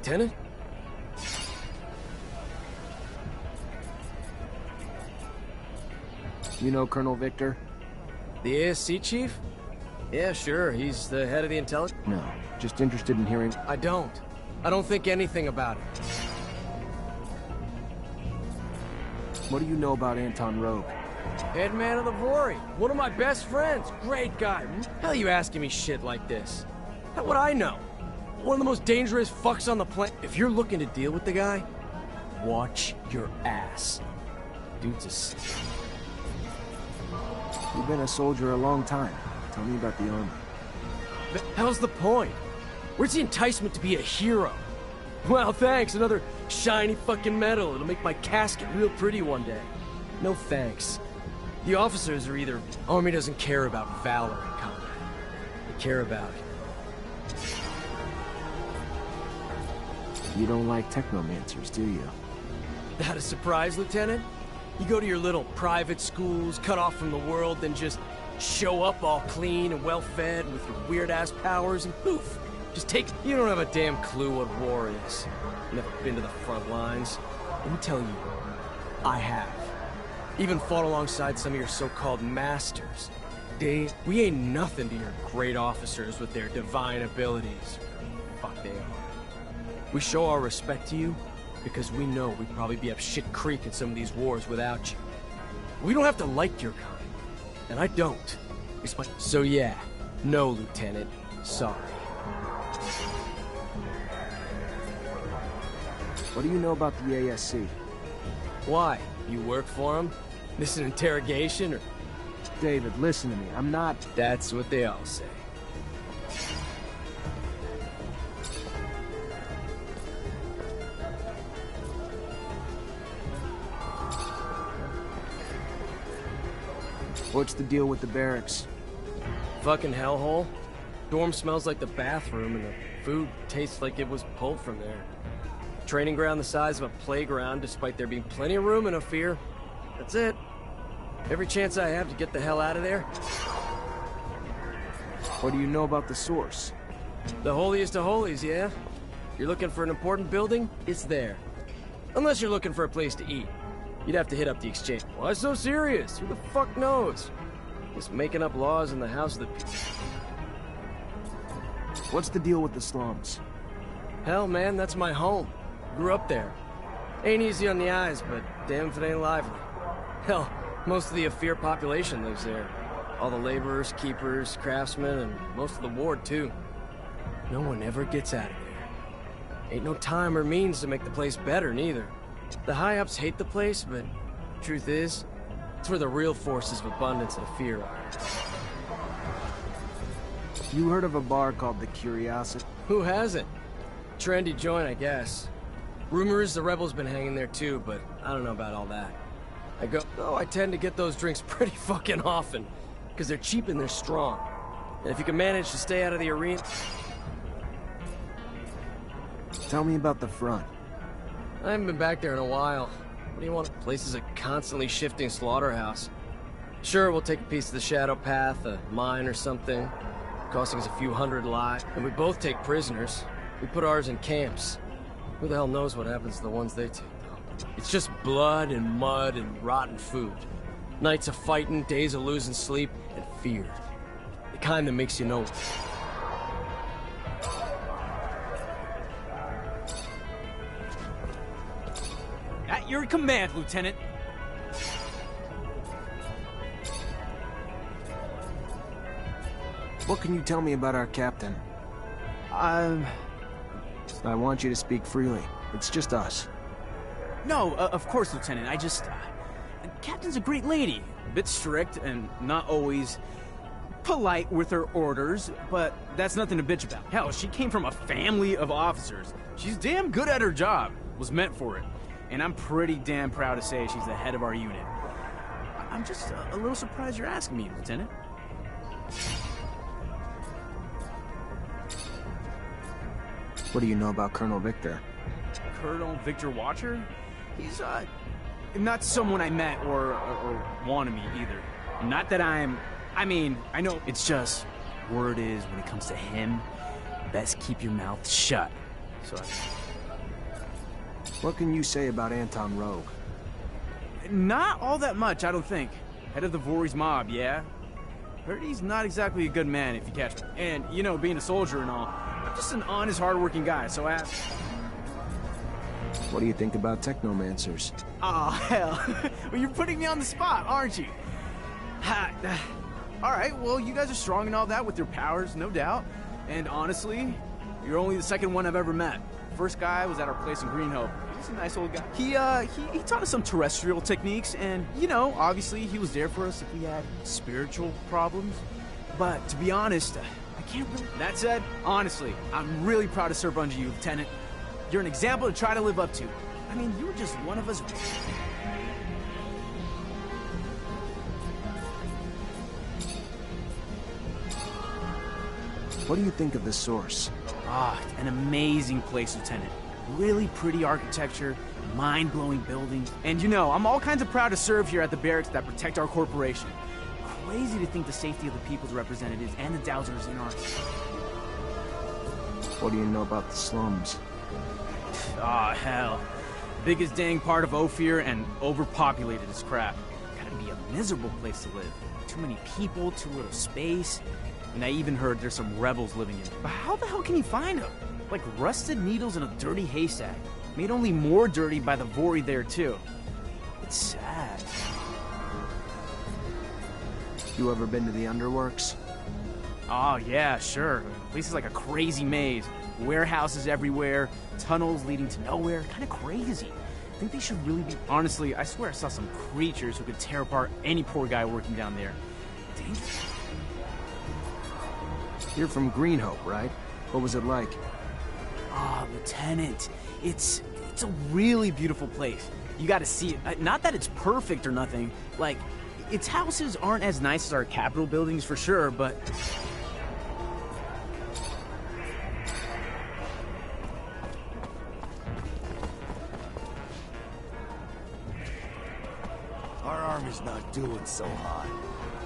Speaker 8: Lieutenant?
Speaker 7: You know Colonel Victor?
Speaker 8: The ASC chief? Yeah, sure. He's the head of the intelligence.
Speaker 7: No, just interested in hearing...
Speaker 8: I don't. I don't think anything about it.
Speaker 7: What do you know about Anton Rogue?
Speaker 8: Head man of the Vori. One of my best friends. Great guy. Hell you asking me shit like this? How would I know? One of the most dangerous fucks on the planet. If you're looking to deal with the guy, watch your ass. Dude's
Speaker 7: You've been a soldier a long time. Tell me about the army.
Speaker 8: The hell's the point? Where's the enticement to be a hero? Well, thanks. Another shiny fucking medal. It'll make my casket real pretty one day. No thanks. The officers are either... Army doesn't care about valor in combat. They care about...
Speaker 7: You don't like Technomancers, do you?
Speaker 8: That a surprise, Lieutenant? You go to your little private schools, cut off from the world, then just show up all clean and well-fed with your weird-ass powers, and poof! Just take... You don't have a damn clue what war is. Never been to the front lines. Let me tell you, I have. Even fought alongside some of your so-called masters. We ain't nothing to your great officers with their divine abilities. Fuck they are. We show our respect to you because we know we'd probably be up shit creek in some of these wars without you. We don't have to like your kind, and I don't. So yeah, no, Lieutenant. Sorry.
Speaker 7: What do you know about the ASC?
Speaker 8: Why? You work for them? This an interrogation, or...?
Speaker 7: David, listen to me. I'm not...
Speaker 8: That's what they all say.
Speaker 7: What's the deal with the barracks?
Speaker 8: Fucking hellhole. Dorm smells like the bathroom, and the food tastes like it was pulled from there. Training ground the size of a playground, despite there being plenty of room in Ophir. That's it. Every chance I have to get the hell out of there.
Speaker 7: What do you know about the source?
Speaker 8: The holiest of holies, yeah? You're looking for an important building? It's there. Unless you're looking for a place to eat. You'd have to hit up the exchange. Why so serious? Who the fuck knows? Just making up laws in the house of the...
Speaker 7: What's the deal with the slums?
Speaker 8: Hell, man, that's my home. Grew up there. Ain't easy on the eyes, but damn if it ain't lively. Hell, most of the Ophir population lives there. All the laborers, keepers, craftsmen, and most of the ward, too. No one ever gets out of there. Ain't no time or means to make the place better, neither. The high-ups hate the place, but truth is, it's where the real forces of abundance and fear are.
Speaker 7: You heard of a bar called the Curiosity?
Speaker 8: Who hasn't? Trendy joint, I guess. Rumor is the rebels been hanging there too, but I don't know about all that. I tend to get those drinks pretty fucking often, because they're cheap and they're strong. And if you can manage to stay out of the arena...
Speaker 7: Tell me about the front.
Speaker 8: I haven't been back there in a while. What do you want? The place is a constantly shifting slaughterhouse. Sure, we'll take a piece of the Shadow Path, a mine or something, costing us a few hundred lives. And we both take prisoners. We put ours in camps. Who the hell knows what happens to the ones they take, though? It's just blood and mud and rotten food. Nights of fighting, days of losing sleep, and fear. The kind that makes you know...
Speaker 3: At your command, Lieutenant.
Speaker 7: What can you tell me about our captain? I want you to speak freely. It's just us.
Speaker 10: No, of course, Lieutenant. I just... Captain's a great lady. A bit strict and not always polite with her orders, but that's nothing to bitch about. Hell, she came from a family of officers. She's damn good at her job. Was meant for it. And I'm pretty damn proud to say she's the head of our unit. I'm just a little surprised you're asking me, Lieutenant.
Speaker 7: What do you know about Colonel Victor?
Speaker 10: Colonel Victor Watcher? He's, not someone I met or want to meet either. Not that I know it's just, word is, when it comes to him, best keep your mouth shut. So
Speaker 7: What can you say about Anton Rogue?
Speaker 10: Not all that much, I don't think. Head of the Voorhees mob, yeah? Heard he's not exactly a good man, if you catch me. And, you know, being a soldier and all, I'm just an honest, hard-working guy, so ask...
Speaker 7: What do you think about Technomancers?
Speaker 10: Aw, hell. Well, you're putting me on the spot, aren't you? Alright, well, you guys are strong and all that with your powers, no doubt. And honestly, you're only the second one I've ever met. First guy was at our place in Green Hope. He was a nice old guy. He taught us some terrestrial techniques, and, you know, obviously he was there for us if we had spiritual problems. But, to be honest, I can't really... That said, honestly, I'm really proud to serve under you, Lieutenant. You're an example to try to live up to. I mean, you were just one of us...
Speaker 7: What do you think of the Source?
Speaker 10: Ah, an amazing place, Lieutenant. Really pretty architecture, mind-blowing buildings. And you know, I'm all kinds of proud to serve here at the barracks that protect our corporation. Crazy to think the safety of the people's representatives and the Dowsers in our...
Speaker 7: What do you know about the slums?
Speaker 10: Ah, hell. Biggest dang part of Ophir and overpopulated as crap. Gotta be a miserable place to live. Too many people, too little space. And I even heard there's some rebels living in it. But how the hell can you find them? Like rusted needles in a dirty haystack. Made only more dirty by the Vori there, too. It's sad.
Speaker 7: You ever been to the Underworks?
Speaker 10: Oh, yeah, sure. The place is like a crazy maze. Warehouses everywhere, tunnels leading to nowhere. Kind of crazy. I think they should really be... Honestly, I swear I saw some creatures who could tear apart any poor guy working down there. Dangerous.
Speaker 7: You're from Green Hope, right? What was it like?
Speaker 10: Ah, Lieutenant, it's a really beautiful place. You gotta see it. Not that it's perfect or nothing. Like, its houses aren't as nice as our Capitol buildings for sure, but...
Speaker 11: Our army's not doing so hot.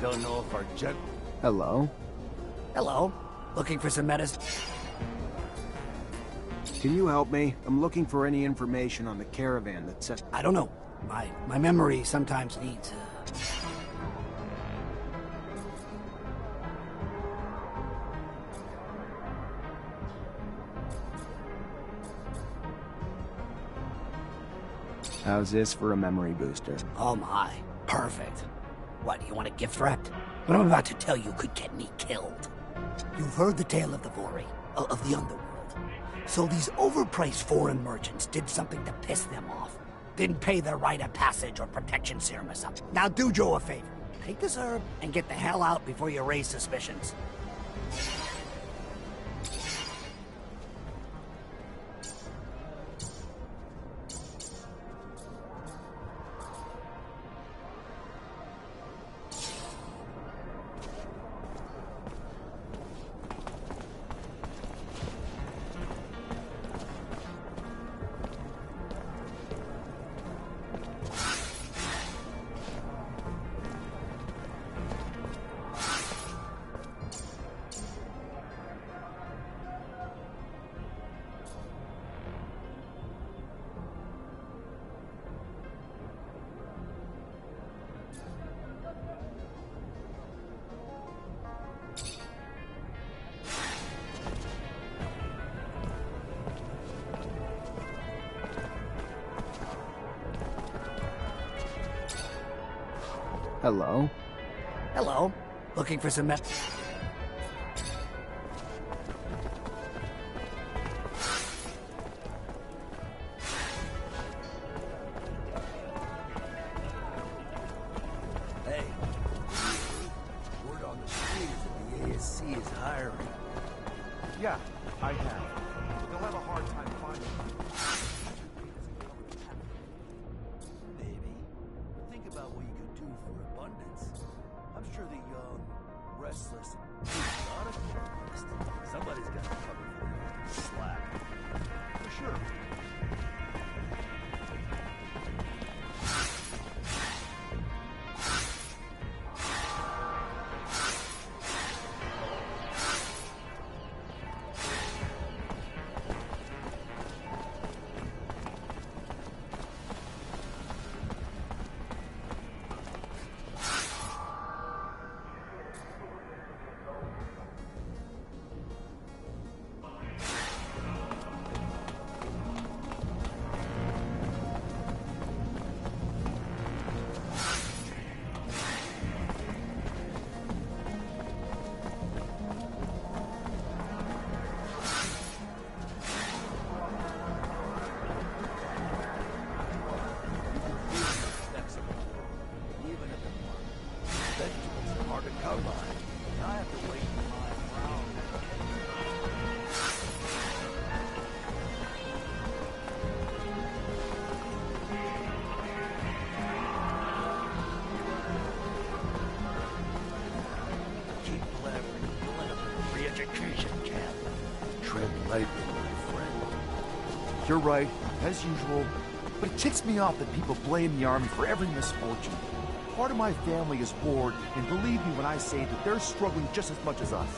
Speaker 11: Don't know if our jet...
Speaker 7: Hello?
Speaker 15: Hello. Looking for some medicine?
Speaker 7: Can you help me? I'm looking for any information on the caravan that set...
Speaker 15: I don't know. My memory sometimes needs...
Speaker 7: How's this for a memory booster?
Speaker 15: Oh my. Perfect. What, you want a gift wrapped? What I'm about to tell you could get me killed. You've heard the tale of the Vori, of the underworld. So these overpriced foreign merchants did something to piss them off. Didn't pay their rite of passage or protection serum or something. Now do Joe a favor. Take this herb and get the hell out before you raise suspicions.
Speaker 7: Hello?
Speaker 15: Hello. Looking for some med...
Speaker 11: Hey. Word on the street is that the ASC is hiring.
Speaker 16: Yeah, I have. But they'll have a hard time finding me.
Speaker 11: Maybe. Think about what you could do for abundance. I'm sure the young, restless You're right, as usual. But it ticks me off that people blame the army for every misfortune. Part of my family is bored, and believe me when I say that they're struggling just as much as us.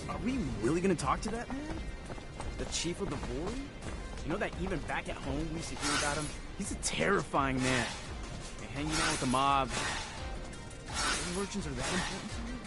Speaker 10: Are we really gonna talk to that man? The chief of the Vori? You know that even back at home we used to hear about him? He's a terrifying man. And hanging out with the mob. The merchants are that important to you?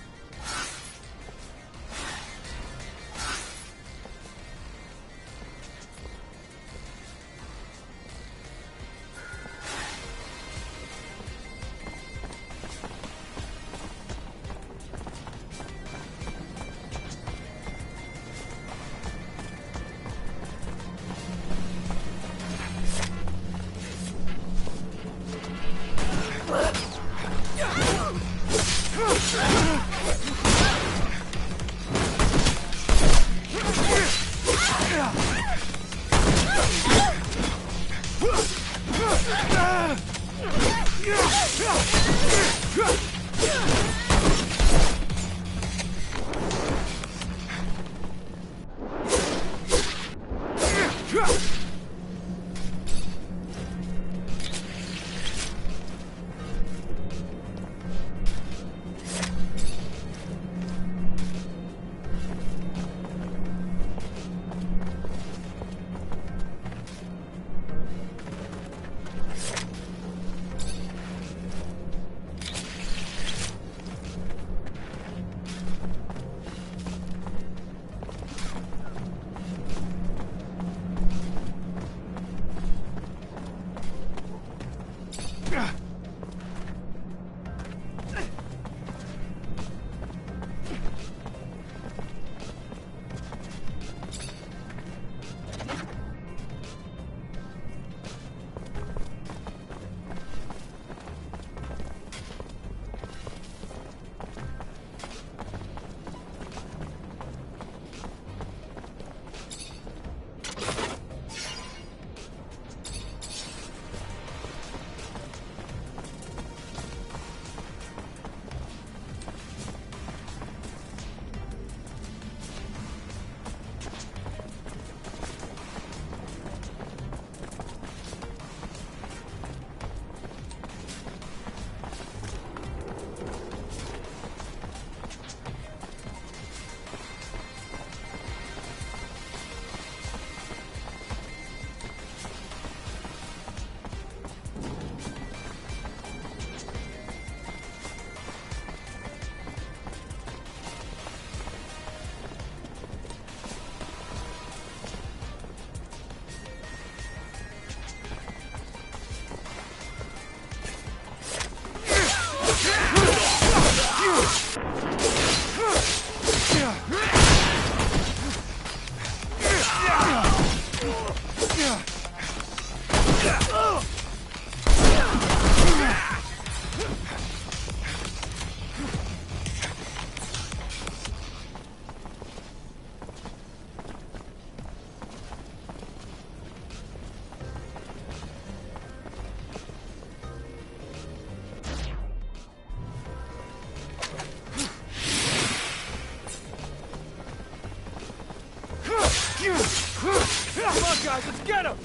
Speaker 3: on, guys, let's get him!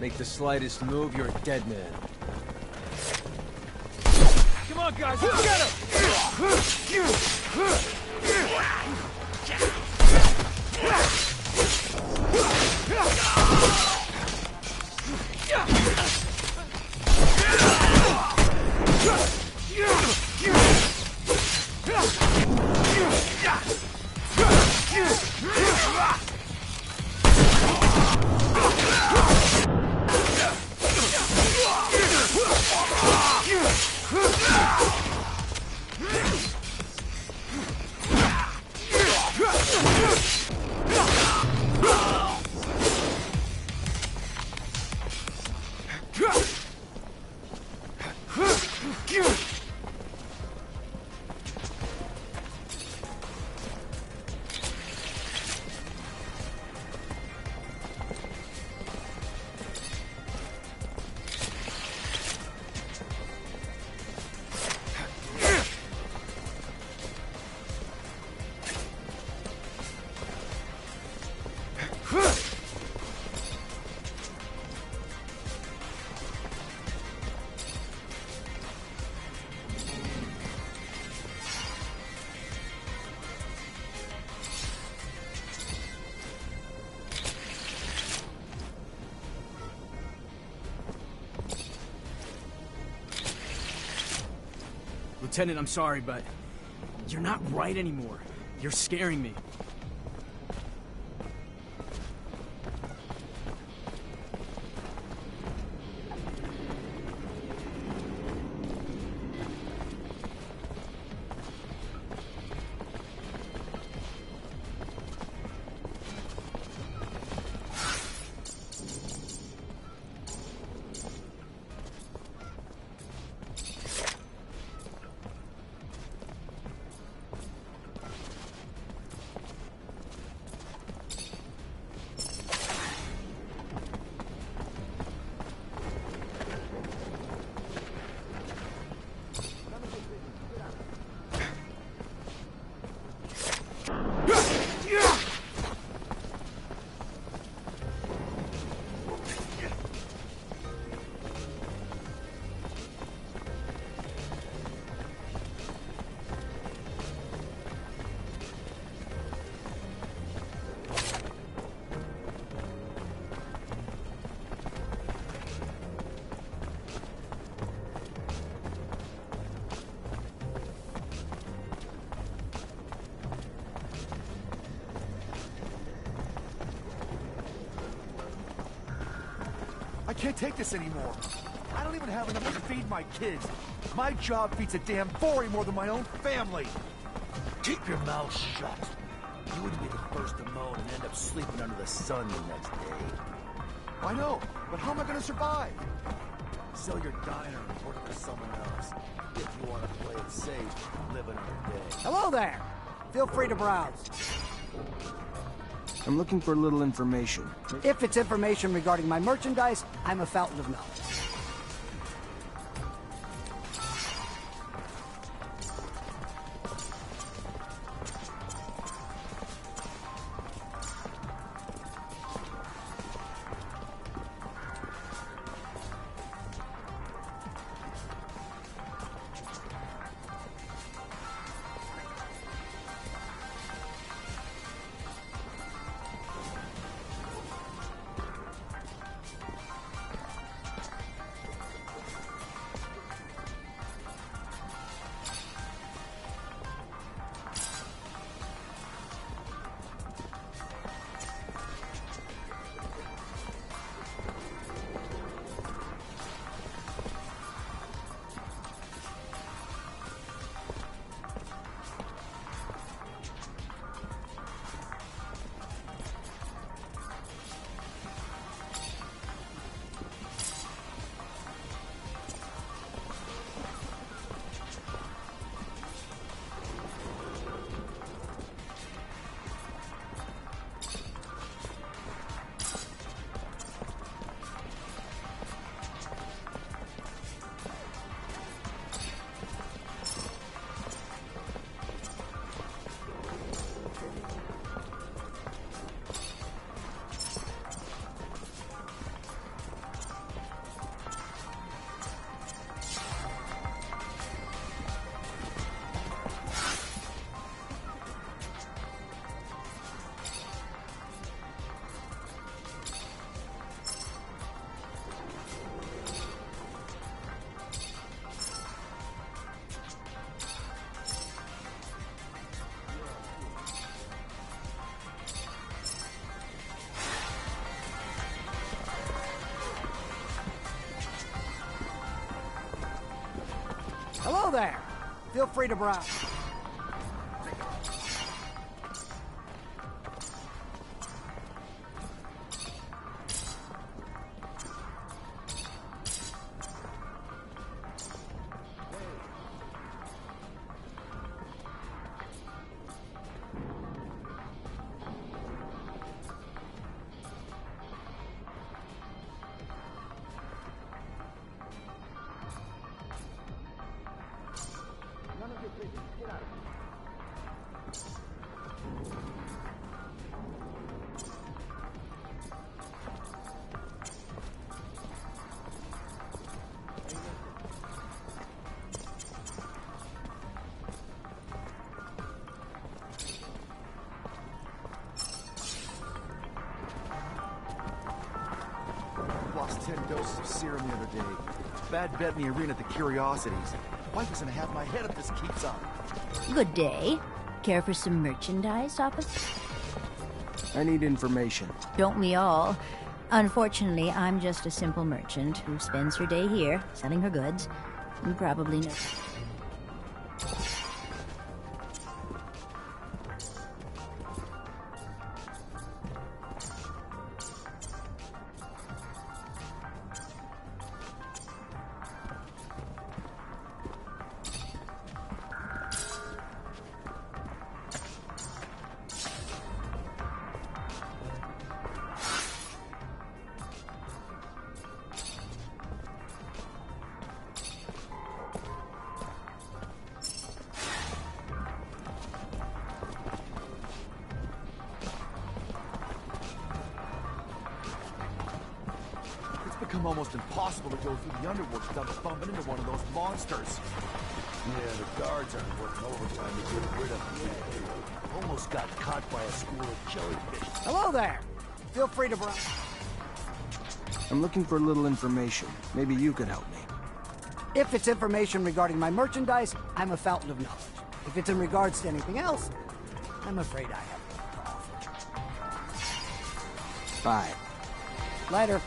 Speaker 4: Make the slightest move, you're a dead man.
Speaker 3: Come on, guys, let's get him! Lieutenant, I'm sorry, but you're not right anymore. You're scaring me.
Speaker 11: can't take this anymore. I don't even have enough to feed my kids. My job feeds a damn Vori more than my own family.
Speaker 15: Keep your mouth shut. You wouldn't be the first to moan and end up sleeping under the sun the next day.
Speaker 11: I know, but how am I gonna survive?
Speaker 15: Sell your diner and work for someone else. If you want to play it safe, live another day.
Speaker 17: Hello there. Feel free to browse.
Speaker 7: I'm looking for a little information.
Speaker 17: If it's information regarding my merchandise, I'm a fountain of knowledge. Hello there. Feel free to browse.
Speaker 11: Lost 10 doses of serum the other day. Bad bet in the arena at the Curiosities. Wife is gonna have my head if this keeps up.
Speaker 18: Good day. Care for some merchandise, officer?
Speaker 7: I need information.
Speaker 18: Don't we all? Unfortunately, I'm just a simple merchant who spends her day here, selling her goods. You probably know.
Speaker 11: Become almost impossible to go through the underworld without bumping into one of those monsters.
Speaker 15: Yeah, the guards aren't working overtime to get rid of me. Almost got caught by a school of jellyfish.
Speaker 17: Hello there. Feel free to browse.
Speaker 7: I'm looking for a little information. Maybe you could help me.
Speaker 17: If it's information regarding my merchandise, I'm a fountain of knowledge. If it's in regards to anything else, I'm afraid I have nothing to offer.
Speaker 7: Bye.
Speaker 17: Later.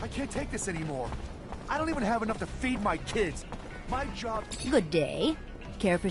Speaker 11: I can't take this anymore. I don't even have enough to feed my kids. My job...
Speaker 18: Good day. Care for...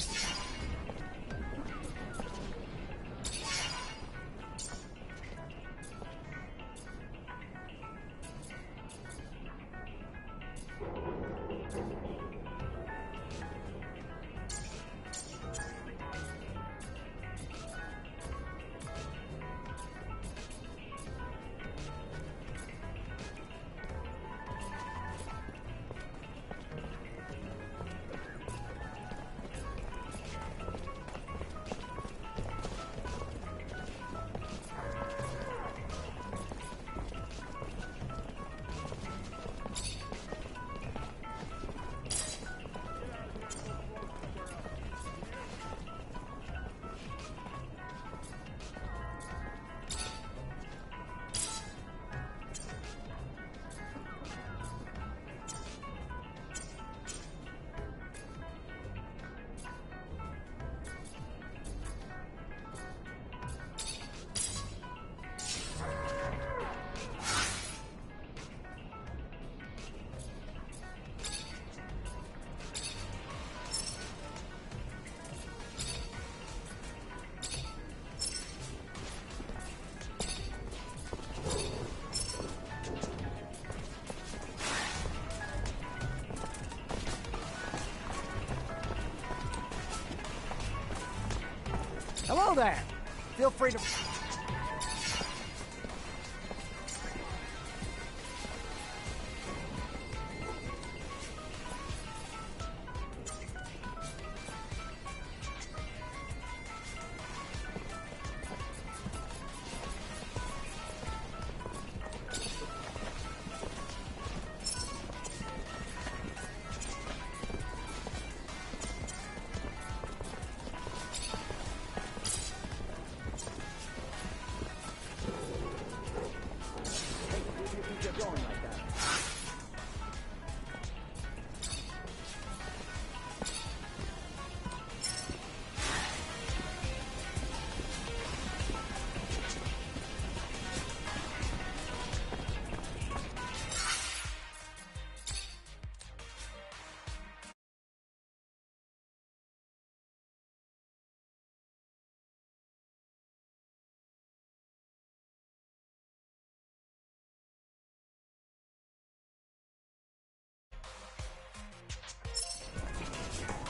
Speaker 17: Hello there. Feel free to...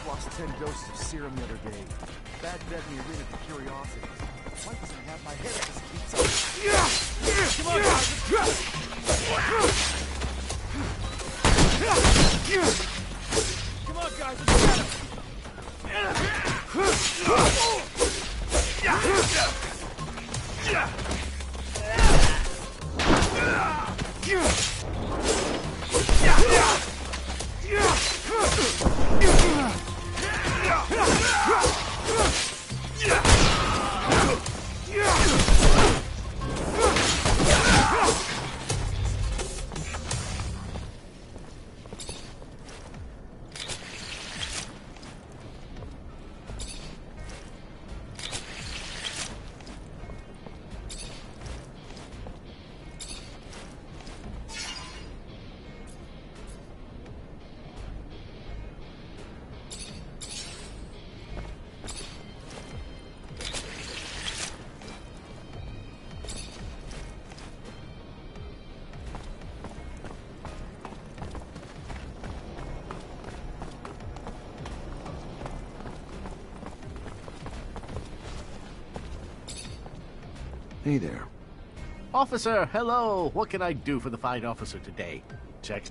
Speaker 11: Lost 10 doses of serum the other day. Bad bet in the arena for curiosity. Why doesn't have my head at this pizza? Come on, guys!
Speaker 3: Come on, guys, let's get him!
Speaker 7: Hey there.
Speaker 19: Officer, hello. What can I do for the fine officer today? Check.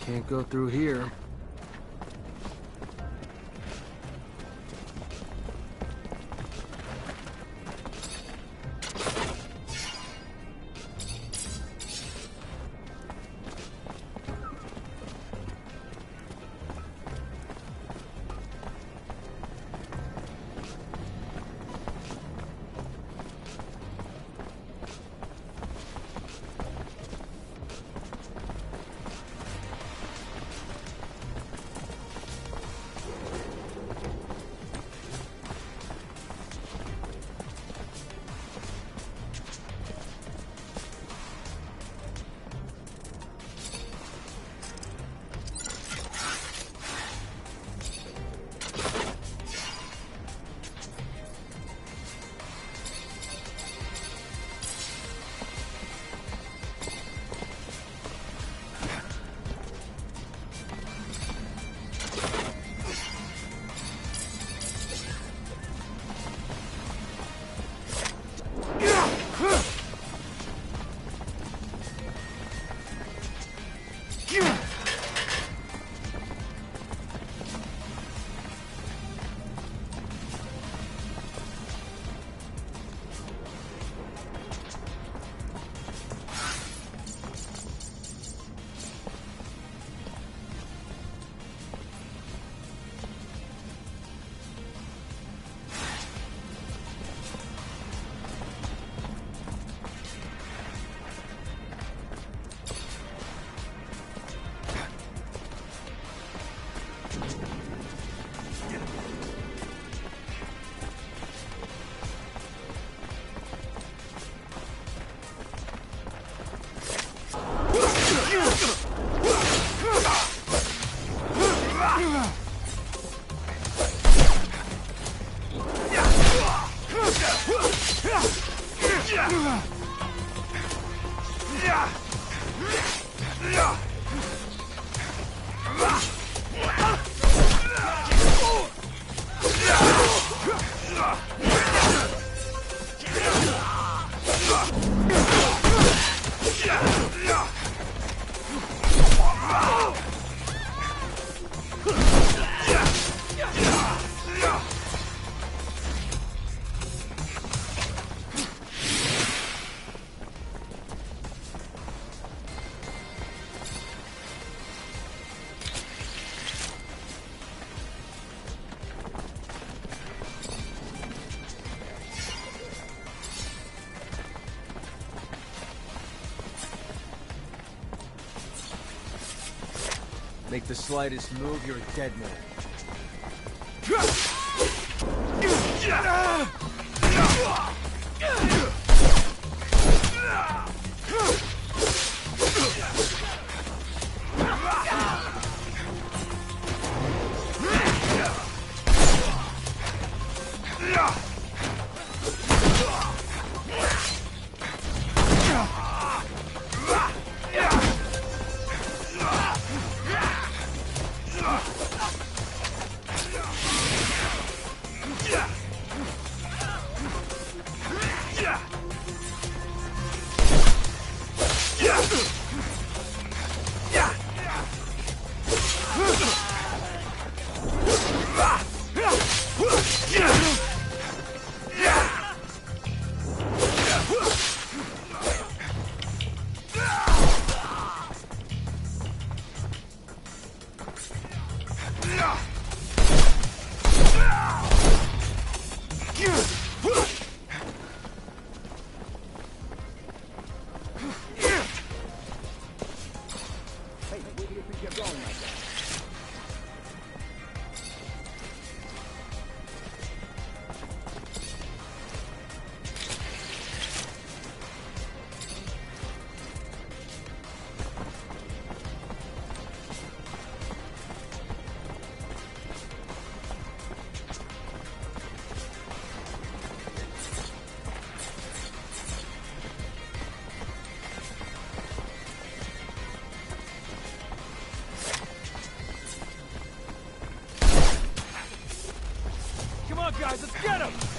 Speaker 7: Can't go through here.
Speaker 4: Make the slightest move, you're a dead man.
Speaker 3: Guys, let's get him!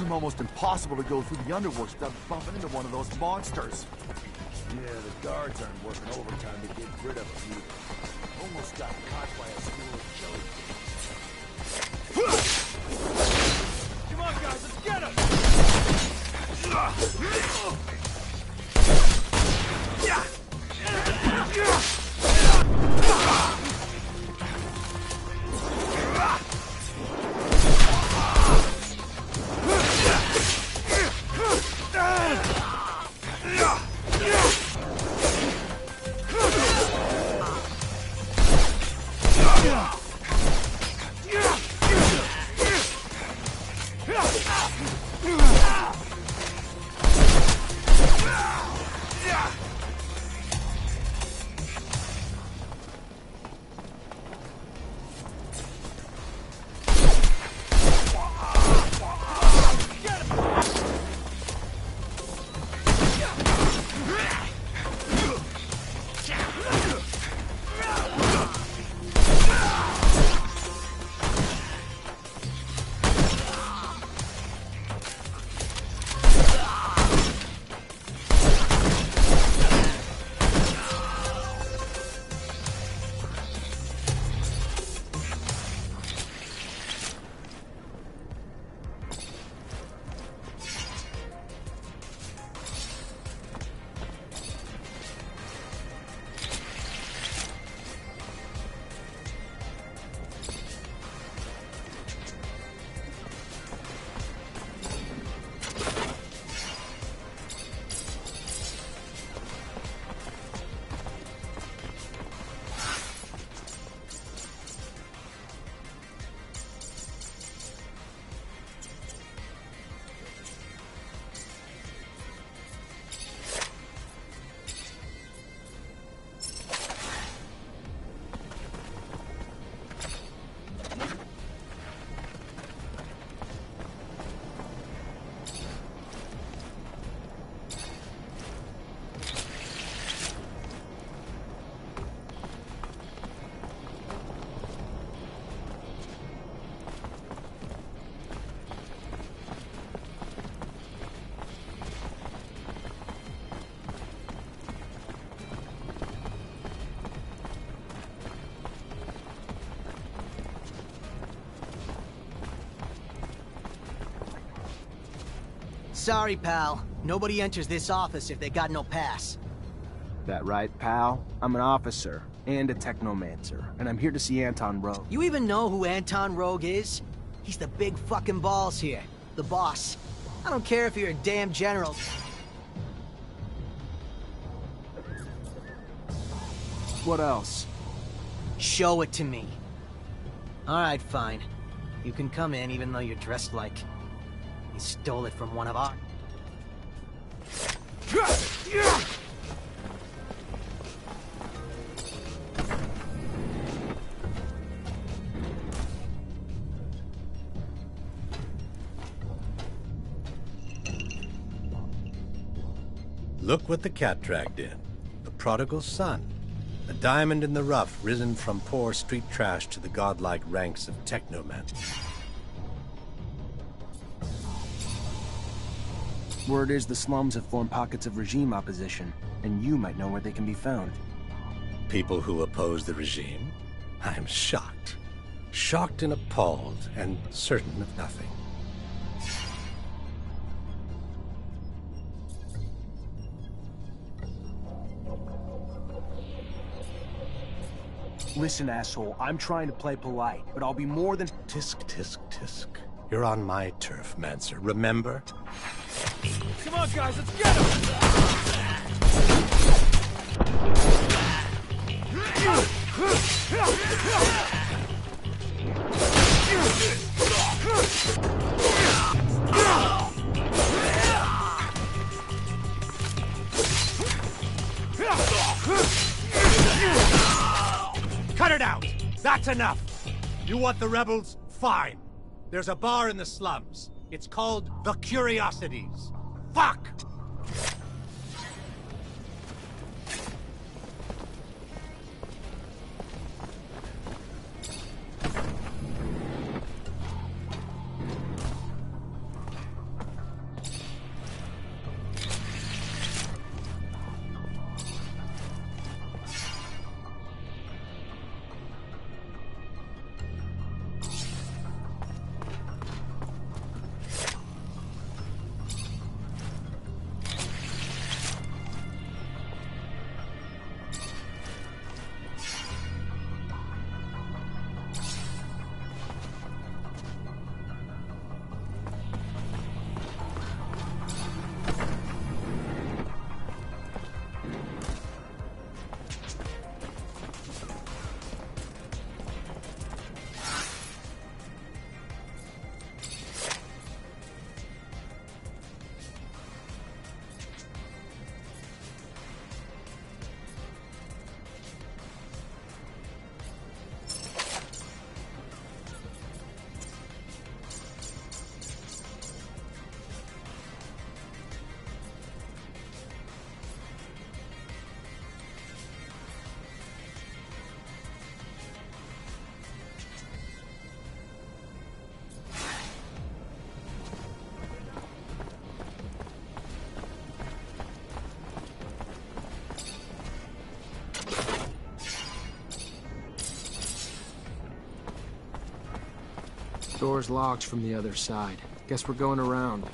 Speaker 11: seem almost impossible to go through the underworks without bumping into one of those monsters.
Speaker 16: Yeah, the guards aren't working overtime to get rid of them either. Almost got caught by a school of jellyfish.
Speaker 3: Come on, guys, let's get him!
Speaker 17: Sorry, pal. Nobody enters this office if they got no pass.
Speaker 7: That right, pal? I'm an officer and a Technomancer, and I'm here to see Anton Rogue.
Speaker 17: You even know who Anton Rogue is? He's the big fucking balls here. The boss. I don't care if you're a damn general.
Speaker 7: What else?
Speaker 17: Show it to me. Alright, fine. You can come in even though you're dressed like... you stole it from one of our...
Speaker 20: Look what the cat dragged in. The prodigal son. A diamond in the rough, risen from poor street trash to the godlike ranks of Tecnomancer.
Speaker 7: Word is the slums have formed pockets of regime opposition, and you might know where they can be found.
Speaker 20: People who oppose the regime? I am shocked. Shocked and appalled, and certain of nothing.
Speaker 7: Listen, asshole, I'm trying to play polite, but I'll be more than...
Speaker 20: Tisk, tisk, tisk. You're on my turf, Mancer, remember?
Speaker 3: Come on, guys, let's get him!
Speaker 20: Cut it out! That's enough! You want the rebels? Fine. There's a bar in the slums. It's called The Curiosities. Fuck!
Speaker 7: Door's locked from the other side. Guess we're going around.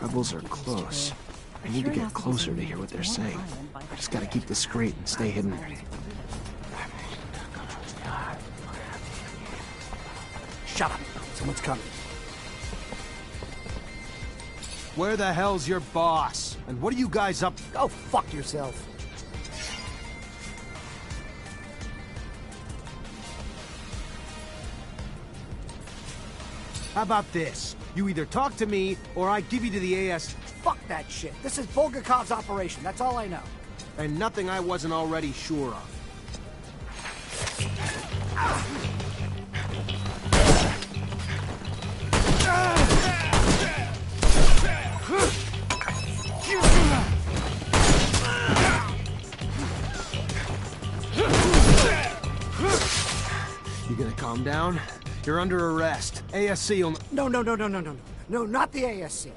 Speaker 7: Rebels are close. I need to get closer to hear what they're saying. I just gotta keep this straight and stay hidden.
Speaker 15: Shut up. Someone's coming.
Speaker 5: Where the hell's your boss? And what are you guys up?
Speaker 15: Go fuck yourself.
Speaker 5: How about this? You either talk to me, or I give you to the AS...
Speaker 15: Fuck that shit. This is Bulgakov's operation. That's all I know.
Speaker 5: And nothing I wasn't already sure of. You gonna calm down? You're under arrest. ASC will...
Speaker 15: No, not the ASC.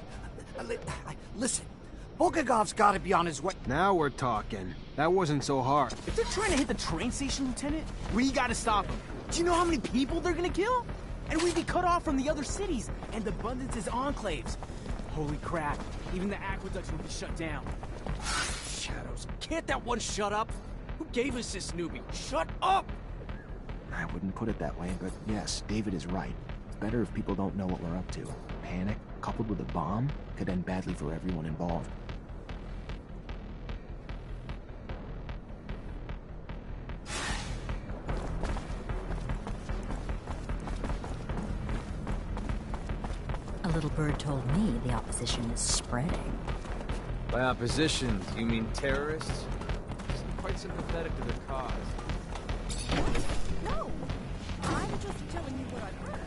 Speaker 15: Listen, Bulgakov's gotta be on his way.
Speaker 7: Now we're talking. That wasn't so hard.
Speaker 10: If they're trying to hit the train station, Lieutenant, we gotta stop them. Do you know how many people they're gonna kill? And we'd be cut off from the other cities and the Abundance's enclaves. Holy crap, even the aqueducts will be shut down. Shadows, can't that one shut up? Who gave us this newbie? Shut up!
Speaker 1: I wouldn't put it that way, but yes, David is right. It's better if people don't know what we're up to. Panic, coupled with a bomb, could end badly for everyone involved.
Speaker 13: A little bird told me the opposition is spreading.
Speaker 4: By opposition, you mean terrorists? I'm quite sympathetic to their cause.
Speaker 13: No! I'm just telling you what I've heard.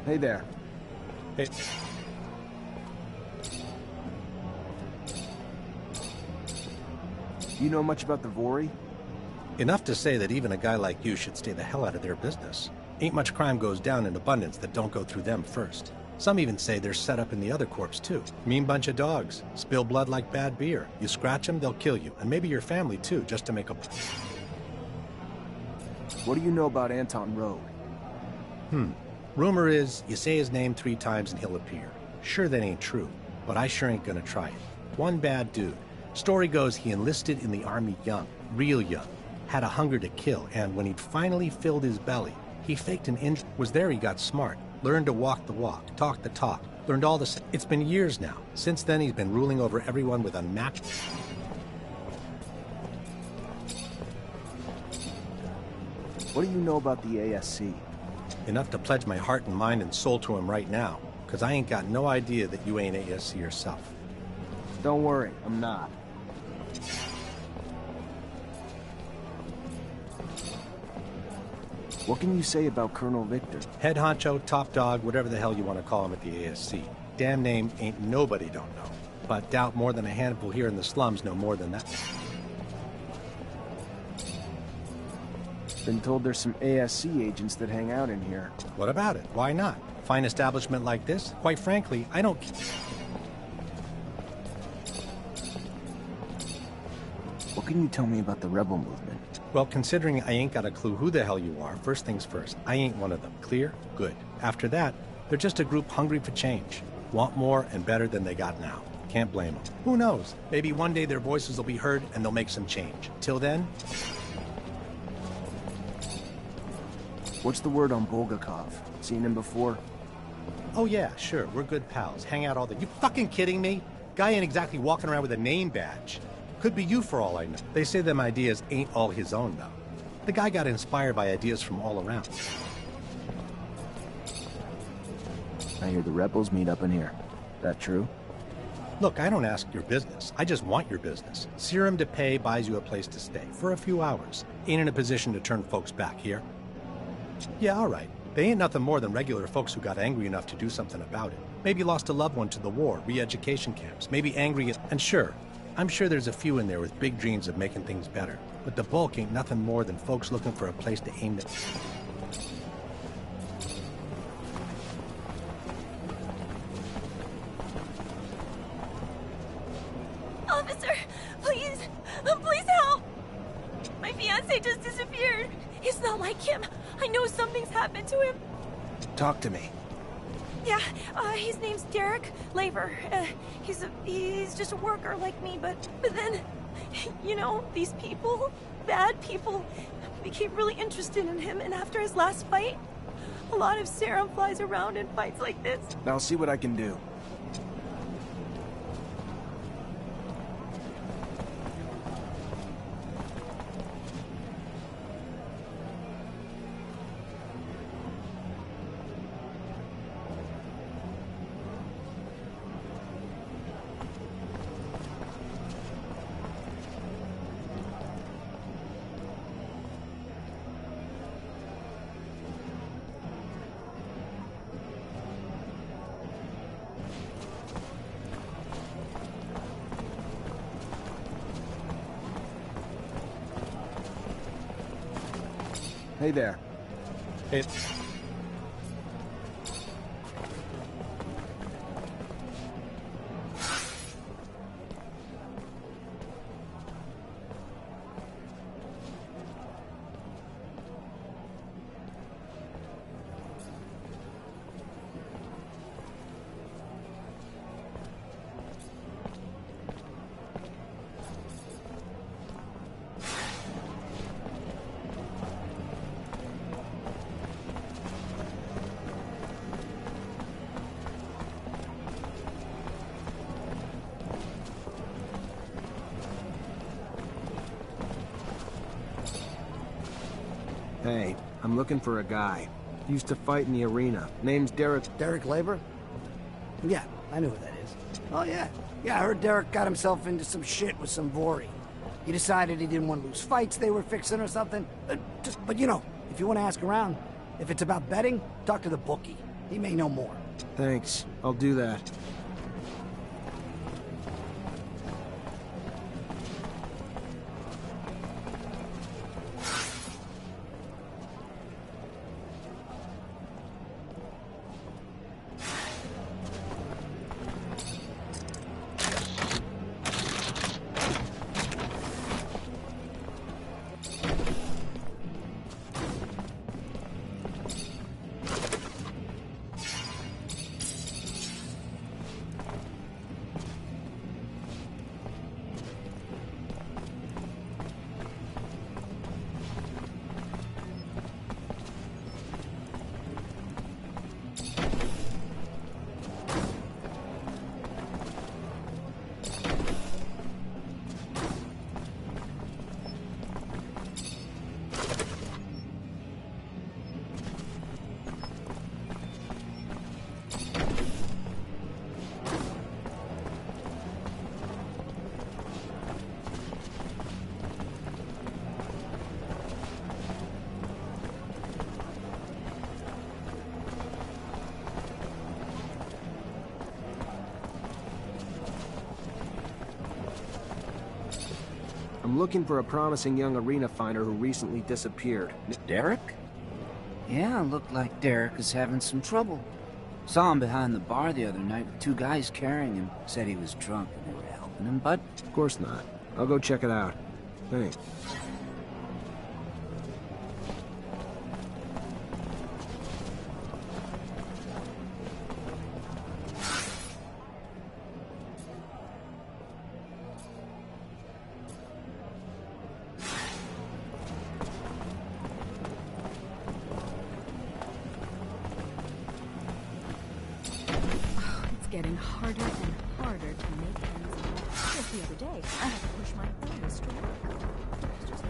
Speaker 7: Hey there.
Speaker 20: Hey.
Speaker 7: You know much about the Vori?
Speaker 20: Enough to say that even a guy like you should stay the hell out of their business. Ain't much crime goes down in abundance that don't go through them first. Some even say they're set up in the other corps too. Mean bunch of dogs. Spill blood like bad beer. You scratch them, they'll kill you. And maybe your family too, just to make a...
Speaker 7: What do you know about Anton Road?
Speaker 20: Rumor is, you say his name 3 times and he'll appear. Sure, that ain't true, but I sure ain't gonna try it. One bad dude. Story goes he enlisted in the army young, real young. Had a hunger to kill, and when he'd finally filled his belly, he faked an injury. Was there he got smart, learned to walk the walk, talk the talk, learned all the... It's been years now. Since then, he's been ruling over everyone with unmatched...
Speaker 7: What do you know about the ASC?
Speaker 20: Enough to pledge my heart and mind and soul to him right now, because I ain't got no idea that you ain't ASC yourself.
Speaker 7: Don't worry, I'm not. What can you say about Colonel Victor?
Speaker 20: Head honcho, top dog, whatever the hell you want to call him at the ASC. Damn name ain't nobody don't know. But doubt more than a handful here in the slums know more than that.
Speaker 7: Been told there's some ASC agents that hang out in here.
Speaker 20: What about it? Why not? Fine establishment like this? Quite frankly, I don't...
Speaker 7: What can you tell me about the rebel movement?
Speaker 20: Well, considering I ain't got a clue who the hell you are, first things first, I ain't one of them. Clear? Good. After that, they're just a group hungry for change. Want more and better than they got now. Can't blame them. Who knows? Maybe one day their voices will be heard and they'll make some change. Till then...
Speaker 7: What's the word on Bulgakov? Seen him before?
Speaker 20: Oh yeah, sure. We're good pals. Hang out all the... You fucking kidding me? Guy ain't exactly walking around with a name badge. Could be you for all I know. They say them ideas ain't all his own, though. The guy got inspired by ideas from all around.
Speaker 7: I hear the rebels meet up in here. That true?
Speaker 20: Look, I don't ask your business. I just want your business. Serum to pay buys you a place to stay for a few hours. Ain't in a position to turn folks back here. Yeah, all right. They ain't nothing more than regular folks who got angry enough to do something about it. Maybe lost a loved one to the war, re-education camps. Maybe angry at... And sure, I'm sure there's a few in there with big dreams of making things better. But the bulk ain't nothing more than folks looking for a place to aim at.
Speaker 21: Officer, please, please help! My fiancé just disappeared. It's not like him. I know something's happened to him.
Speaker 7: Talk to me.
Speaker 21: Yeah, his name's Derek Labor. He's just a worker like me, but then, you know, these people, bad people, became really interested in him, and after his last fight, a lot of serum flies around in fights like this.
Speaker 7: I'll see what I can do. Hey there.
Speaker 20: Hey.
Speaker 7: Hey, I'm looking for a guy. Used to fight in the arena. Name's Derek...
Speaker 15: Derek Labor? Yeah, I know who that is. Oh, yeah. Yeah, I heard Derek got himself into some shit with some Vori. He decided he didn't want to lose fights they were fixing or something. But you know, if you want to ask around, if it's about betting, talk to the bookie. He may know more.
Speaker 7: Thanks. I'll do that. I'm looking for a promising young arena fighter who recently disappeared.
Speaker 6: Derek? Yeah, looked like Derek is having some trouble. Saw him behind the bar the other night with two guys carrying him. Said he was drunk and they were helping him, but...
Speaker 7: Of course not. I'll go check it out. Thanks.
Speaker 13: Getting harder and harder to make ends meet. Just the other day, I had to push my oldest to work. It's just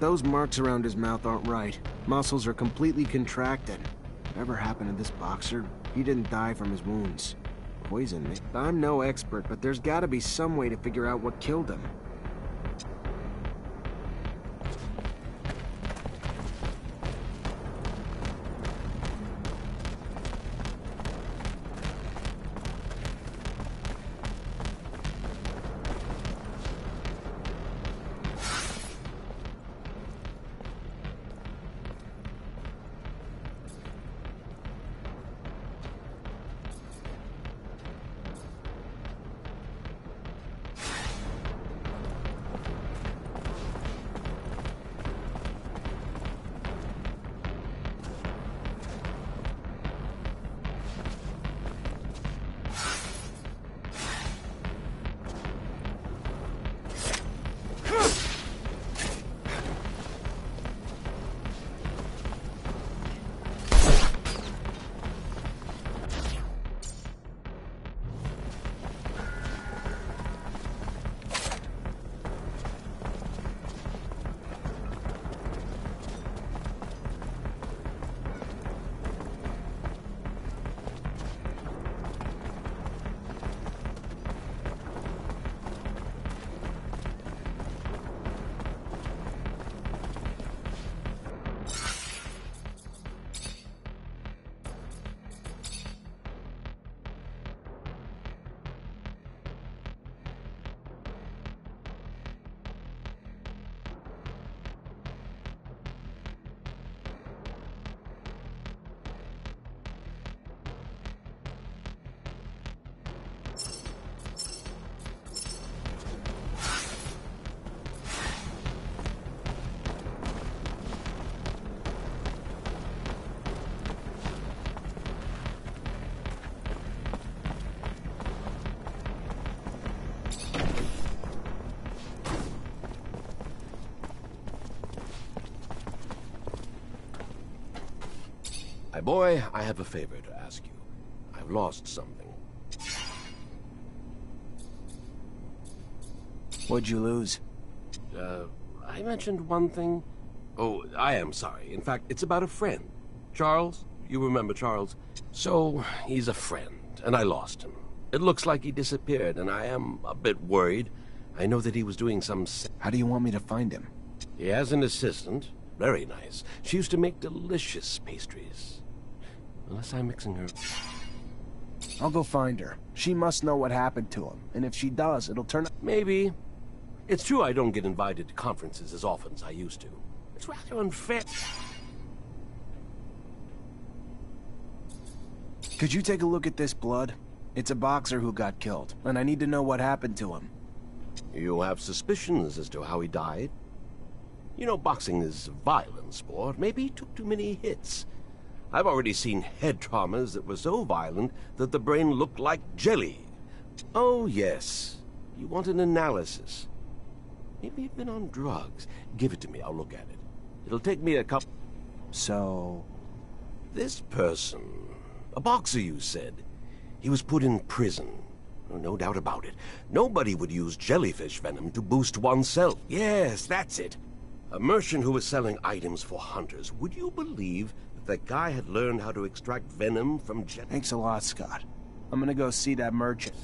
Speaker 7: Those marks around his mouth aren't right. Muscles are completely contracted. Whatever happened to this boxer, he didn't die from his wounds. Poison me. I'm no expert, but there's gotta be some way to figure out what killed him.
Speaker 2: My boy, I have a favor to ask you. I've lost something.
Speaker 1: What'd you lose?
Speaker 2: I mentioned one thing. Oh, I am sorry. In fact, it's about a friend. Charles? You remember Charles? So, he's a friend, and I lost him. It looks like he disappeared, and I am a bit worried. I know that he was doing some...
Speaker 1: How do you want me to find him?
Speaker 2: He has an assistant. Very nice. She used to make delicious pastries. Unless I'm mixing her...
Speaker 1: I'll go find her. She must know what happened to him, and if she does, it'll turn...
Speaker 2: Maybe. It's true I don't get invited to conferences as often as I used to. It's rather unfair.
Speaker 1: Could you take a look at this blood? It's a boxer who got killed, and I need to know what happened to him.
Speaker 2: You have suspicions as to how he died? You know, boxing is a violent sport. Maybe he took too many hits. I've already seen head traumas that were so violent that the brain looked like jelly. Oh, yes. You want an analysis. Maybe he'd been on drugs. Give it to me, I'll look at it. It'll take me a couple...
Speaker 1: So...
Speaker 2: This person... A boxer, you said. He was put in prison. No doubt about it. Nobody would use jellyfish venom to boost oneself. Yes, that's it. A merchant who was selling items for hunters. Would you believe that that guy had learned how to extract venom from jellyfish?
Speaker 1: Thanks a lot, Scott. I'm gonna go see that merchant.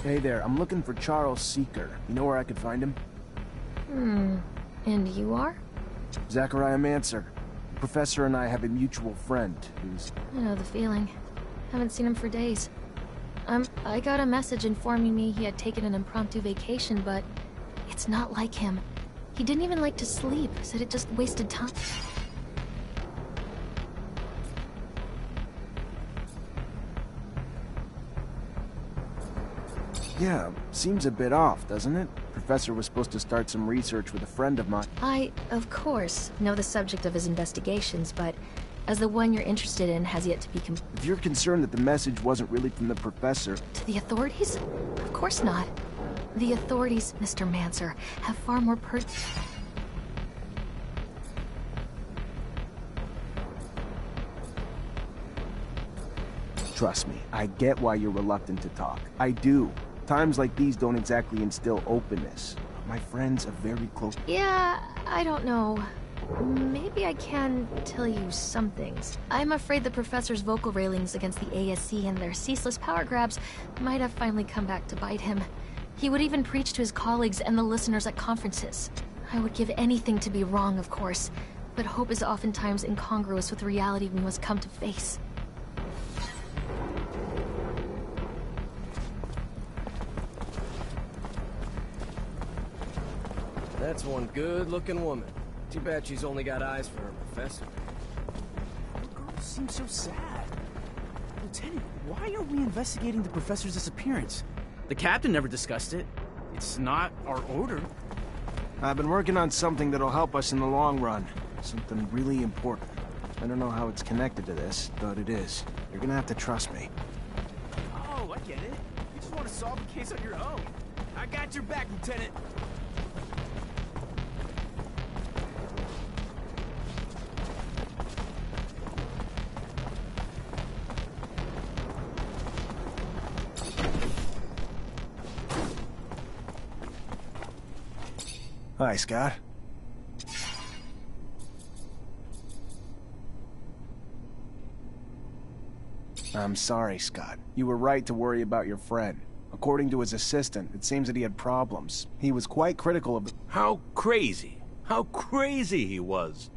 Speaker 1: Hey there, I'm looking for Charles Seeker. You know where I could find him?
Speaker 21: And you are?
Speaker 1: Zachariah Mancer. The professor and I have a mutual friend who's...
Speaker 21: I know the feeling. Haven't seen him for days. I got a message informing me he had taken an impromptu vacation, but it's not like him. He didn't even like to sleep, said it just wasted time.
Speaker 1: Yeah, seems a bit off, doesn't it? Professor was supposed to start some research with a friend of mine.
Speaker 21: I, of course, know the subject of his investigations, but as the one you're interested in has yet to be
Speaker 1: If you're concerned that the message wasn't really from the professor...
Speaker 21: To the authorities? Of course not. The authorities, Mr. Mancer, have far more
Speaker 1: Trust me, I get why you're reluctant to talk. I do. Times like these don't exactly instill openness. My friend's a very close...
Speaker 21: Yeah, I don't know. Maybe I can tell you some things. I'm afraid the professor's vocal railings against the ASC and their ceaseless power grabs might have finally come back to bite him. He would even preach to his colleagues and the listeners at conferences. I would give anything to be wrong, of course, but hope is oftentimes incongruous with the reality we must come to face.
Speaker 8: That's one good-looking woman. Too bad she's only got eyes for her professor.
Speaker 10: The girl seems so sad. Lieutenant, why are we investigating the professor's disappearance? The captain never discussed it. It's not our order.
Speaker 1: I've been working on something that'll help us in the long run. Something really important. I don't know how it's connected to this, but it is. You're gonna have to trust me.
Speaker 10: Oh, I get it. You just want to solve the case on your own. I got your back, Lieutenant.
Speaker 1: Hi, Scott. I'm sorry, Scott. You were right to worry about your friend. According to his assistant, it seems that he had problems. He was quite critical of...
Speaker 2: How crazy! How crazy he was!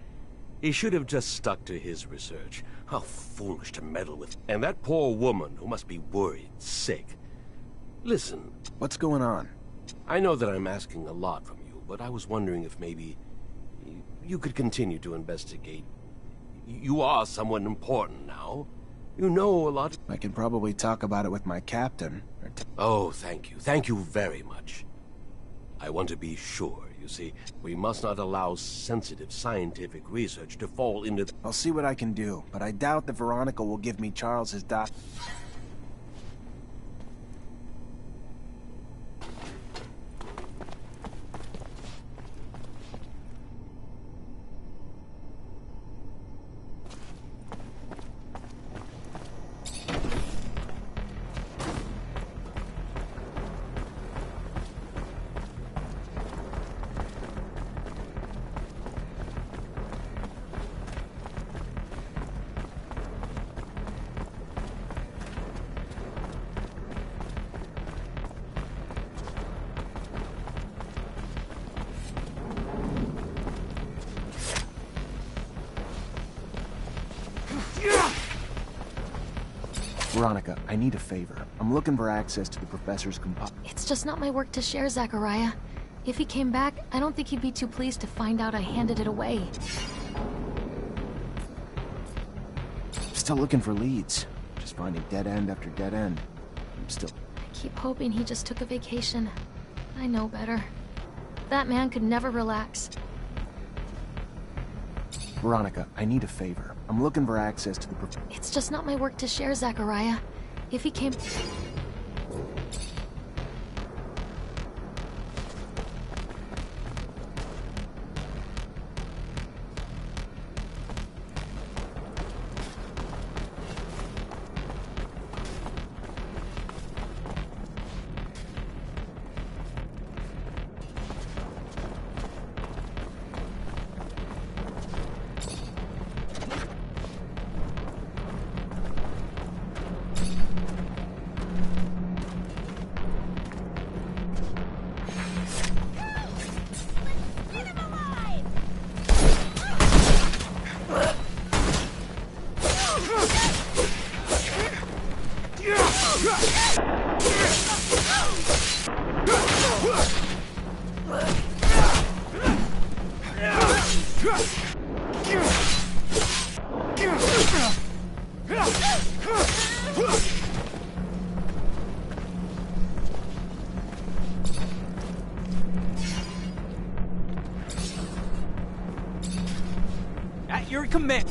Speaker 2: He should have just stuck to his research. How foolish to meddle with... And that poor woman who must be worried, sick. Listen.
Speaker 1: What's going on?
Speaker 2: I know that I'm asking a lot from you, but I was wondering if maybe you could continue to investigate. You are someone important now. You know a lot.
Speaker 1: I can probably talk about it with my captain.
Speaker 2: Oh, thank you. Thank you very much. I want to be sure, you see. We must not allow sensitive scientific research to fall into...
Speaker 1: I'll see what I can do, but I doubt that Veronica will give me Charles's doc... Veronica, I need a favor. I'm looking for access to the professor's
Speaker 9: It's just not my work to share, Zachariah. If he came back, I don't think he'd be too pleased to find out I handed it away.
Speaker 1: Still looking for leads. Just finding dead end after dead end. I'm still...
Speaker 9: I keep hoping he just took a vacation. I know better. That man could never relax.
Speaker 1: Veronica, I need a favor. I'm looking for access to the...
Speaker 9: It's just not my work to share, Zachariah. If he came...
Speaker 3: At your command.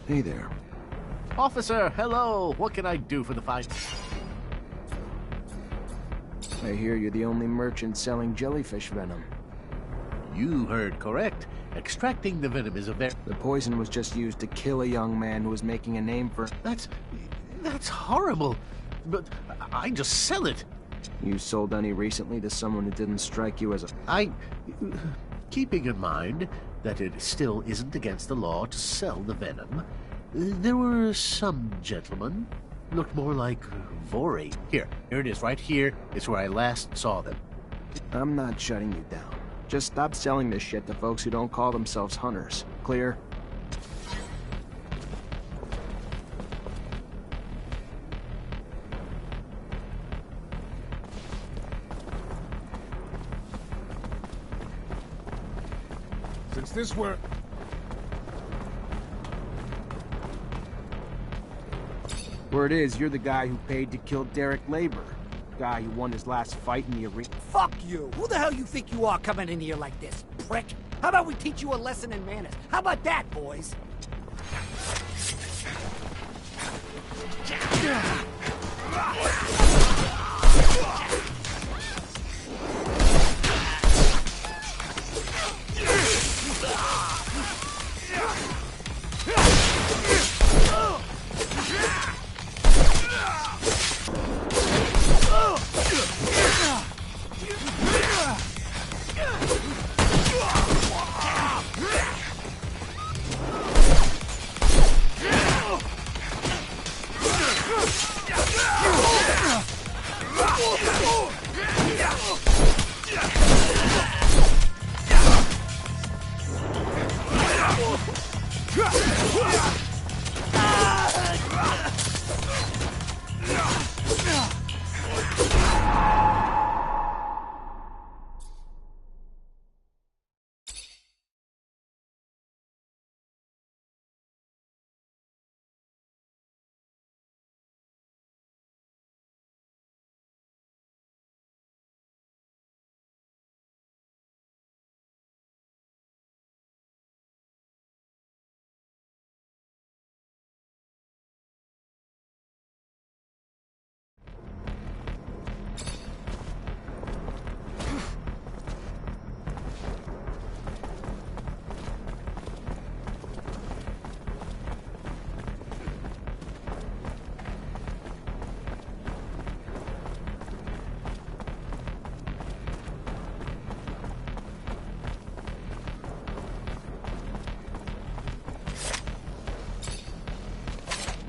Speaker 1: Hey there.
Speaker 19: Officer, hello. What can I do for the fight?
Speaker 1: I hear you're the only merchant selling jellyfish venom.
Speaker 19: You heard correct. Extracting the venom is a very...
Speaker 7: The poison was just used to kill a young man who was making a name for...
Speaker 19: That's horrible. But I just sell it.
Speaker 7: You sold any recently to someone who didn't strike you as a...
Speaker 19: Keeping in mind that it still isn't against the law to sell the venom, there were some gentlemen. Looked more like Vori. Here it is, right here. It's where I last saw them.
Speaker 7: I'm not shutting you down. Just stop selling this shit to folks who don't call themselves hunters. Clear?
Speaker 3: Since this were...
Speaker 7: Word is, you're the guy who paid to kill Derek Labor. Guy who won his last fight in the arena.
Speaker 15: Fuck you! Who the hell you think you are coming in here like this, prick? How about we teach you a lesson in manners? How about that, boys?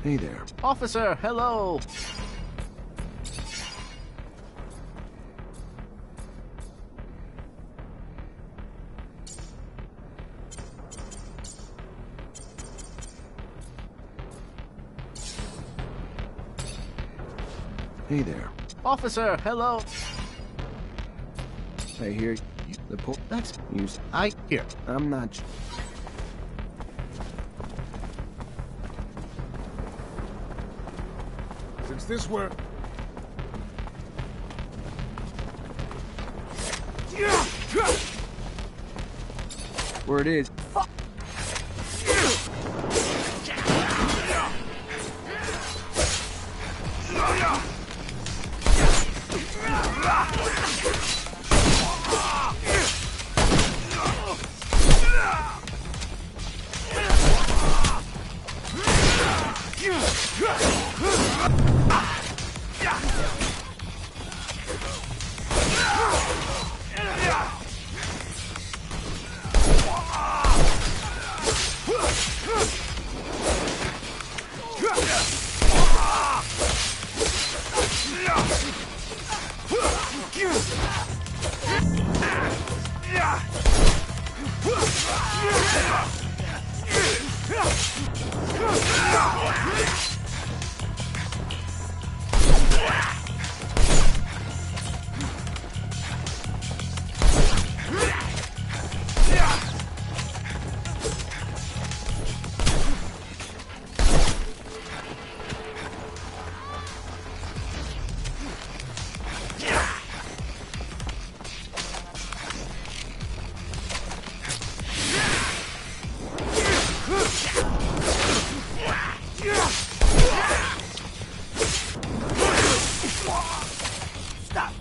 Speaker 7: Hey there.
Speaker 19: Officer, hello!
Speaker 7: Hey there.
Speaker 19: Officer, hello!
Speaker 7: I hear the that's used.
Speaker 19: Here.
Speaker 7: I'm not...
Speaker 3: Since this were...
Speaker 7: Where it is.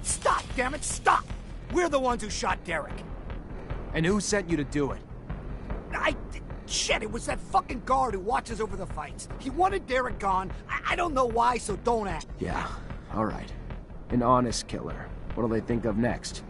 Speaker 15: Stop! Damn it, stop! We're the ones who shot Derek.
Speaker 1: And who sent you to do it?
Speaker 15: Shit, it was that fucking guard who watches over the fights. He wanted Derek gone. I don't know why, so don't act.
Speaker 1: Yeah, alright. An honest killer. What'll they think of next?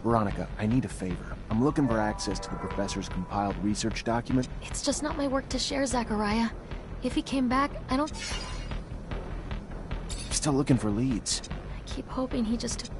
Speaker 1: Veronica, I need a favor. I'm looking for access to the professor's compiled research document.
Speaker 9: It's just not my work to share, Zachariah. If he came back, I don't...
Speaker 1: Still looking for leads.
Speaker 9: I keep hoping he just...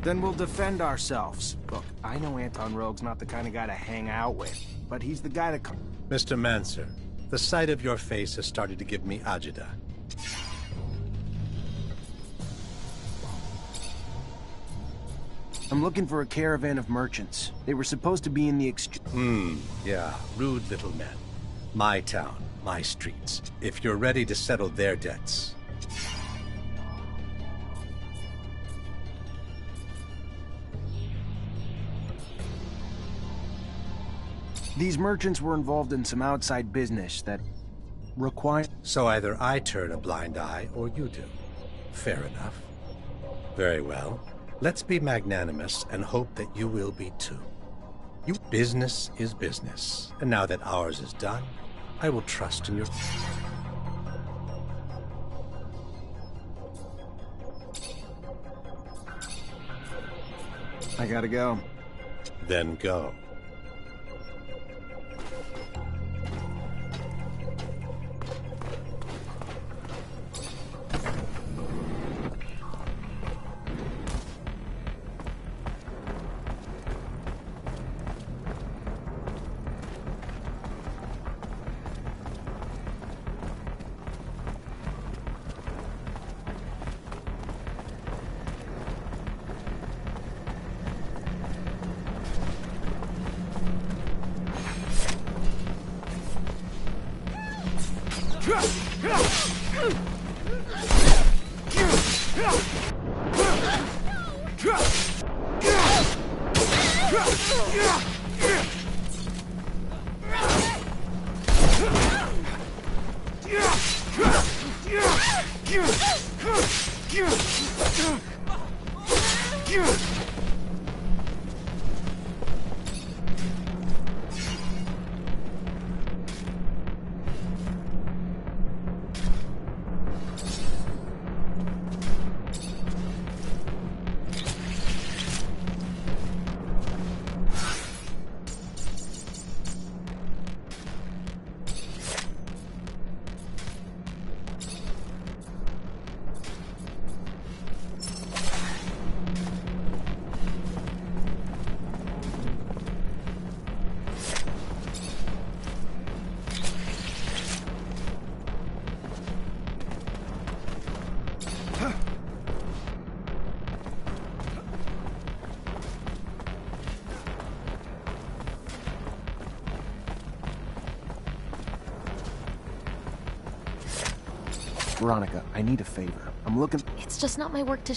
Speaker 1: Then we'll defend ourselves. Look, I know Anton Rogue's not the kind of guy to hang out with, but he's the guy that comes...
Speaker 20: Mr. Mancer, the sight of your face has started to give me agita.
Speaker 1: I'm looking for a caravan of merchants. They were supposed to be in the
Speaker 20: Yeah, rude little men. My town, my streets. If you're ready to settle their debts.
Speaker 1: These merchants were involved in some outside business that required...
Speaker 20: So either I turn a blind eye or you do. Fair enough. Very well. Let's be magnanimous and hope that you will be too. Business is business. And now that ours is done, I will trust in your...
Speaker 7: I gotta go.
Speaker 20: Then go.
Speaker 1: Veronica, I need a favor. I'm looking...
Speaker 9: It's just not my work to...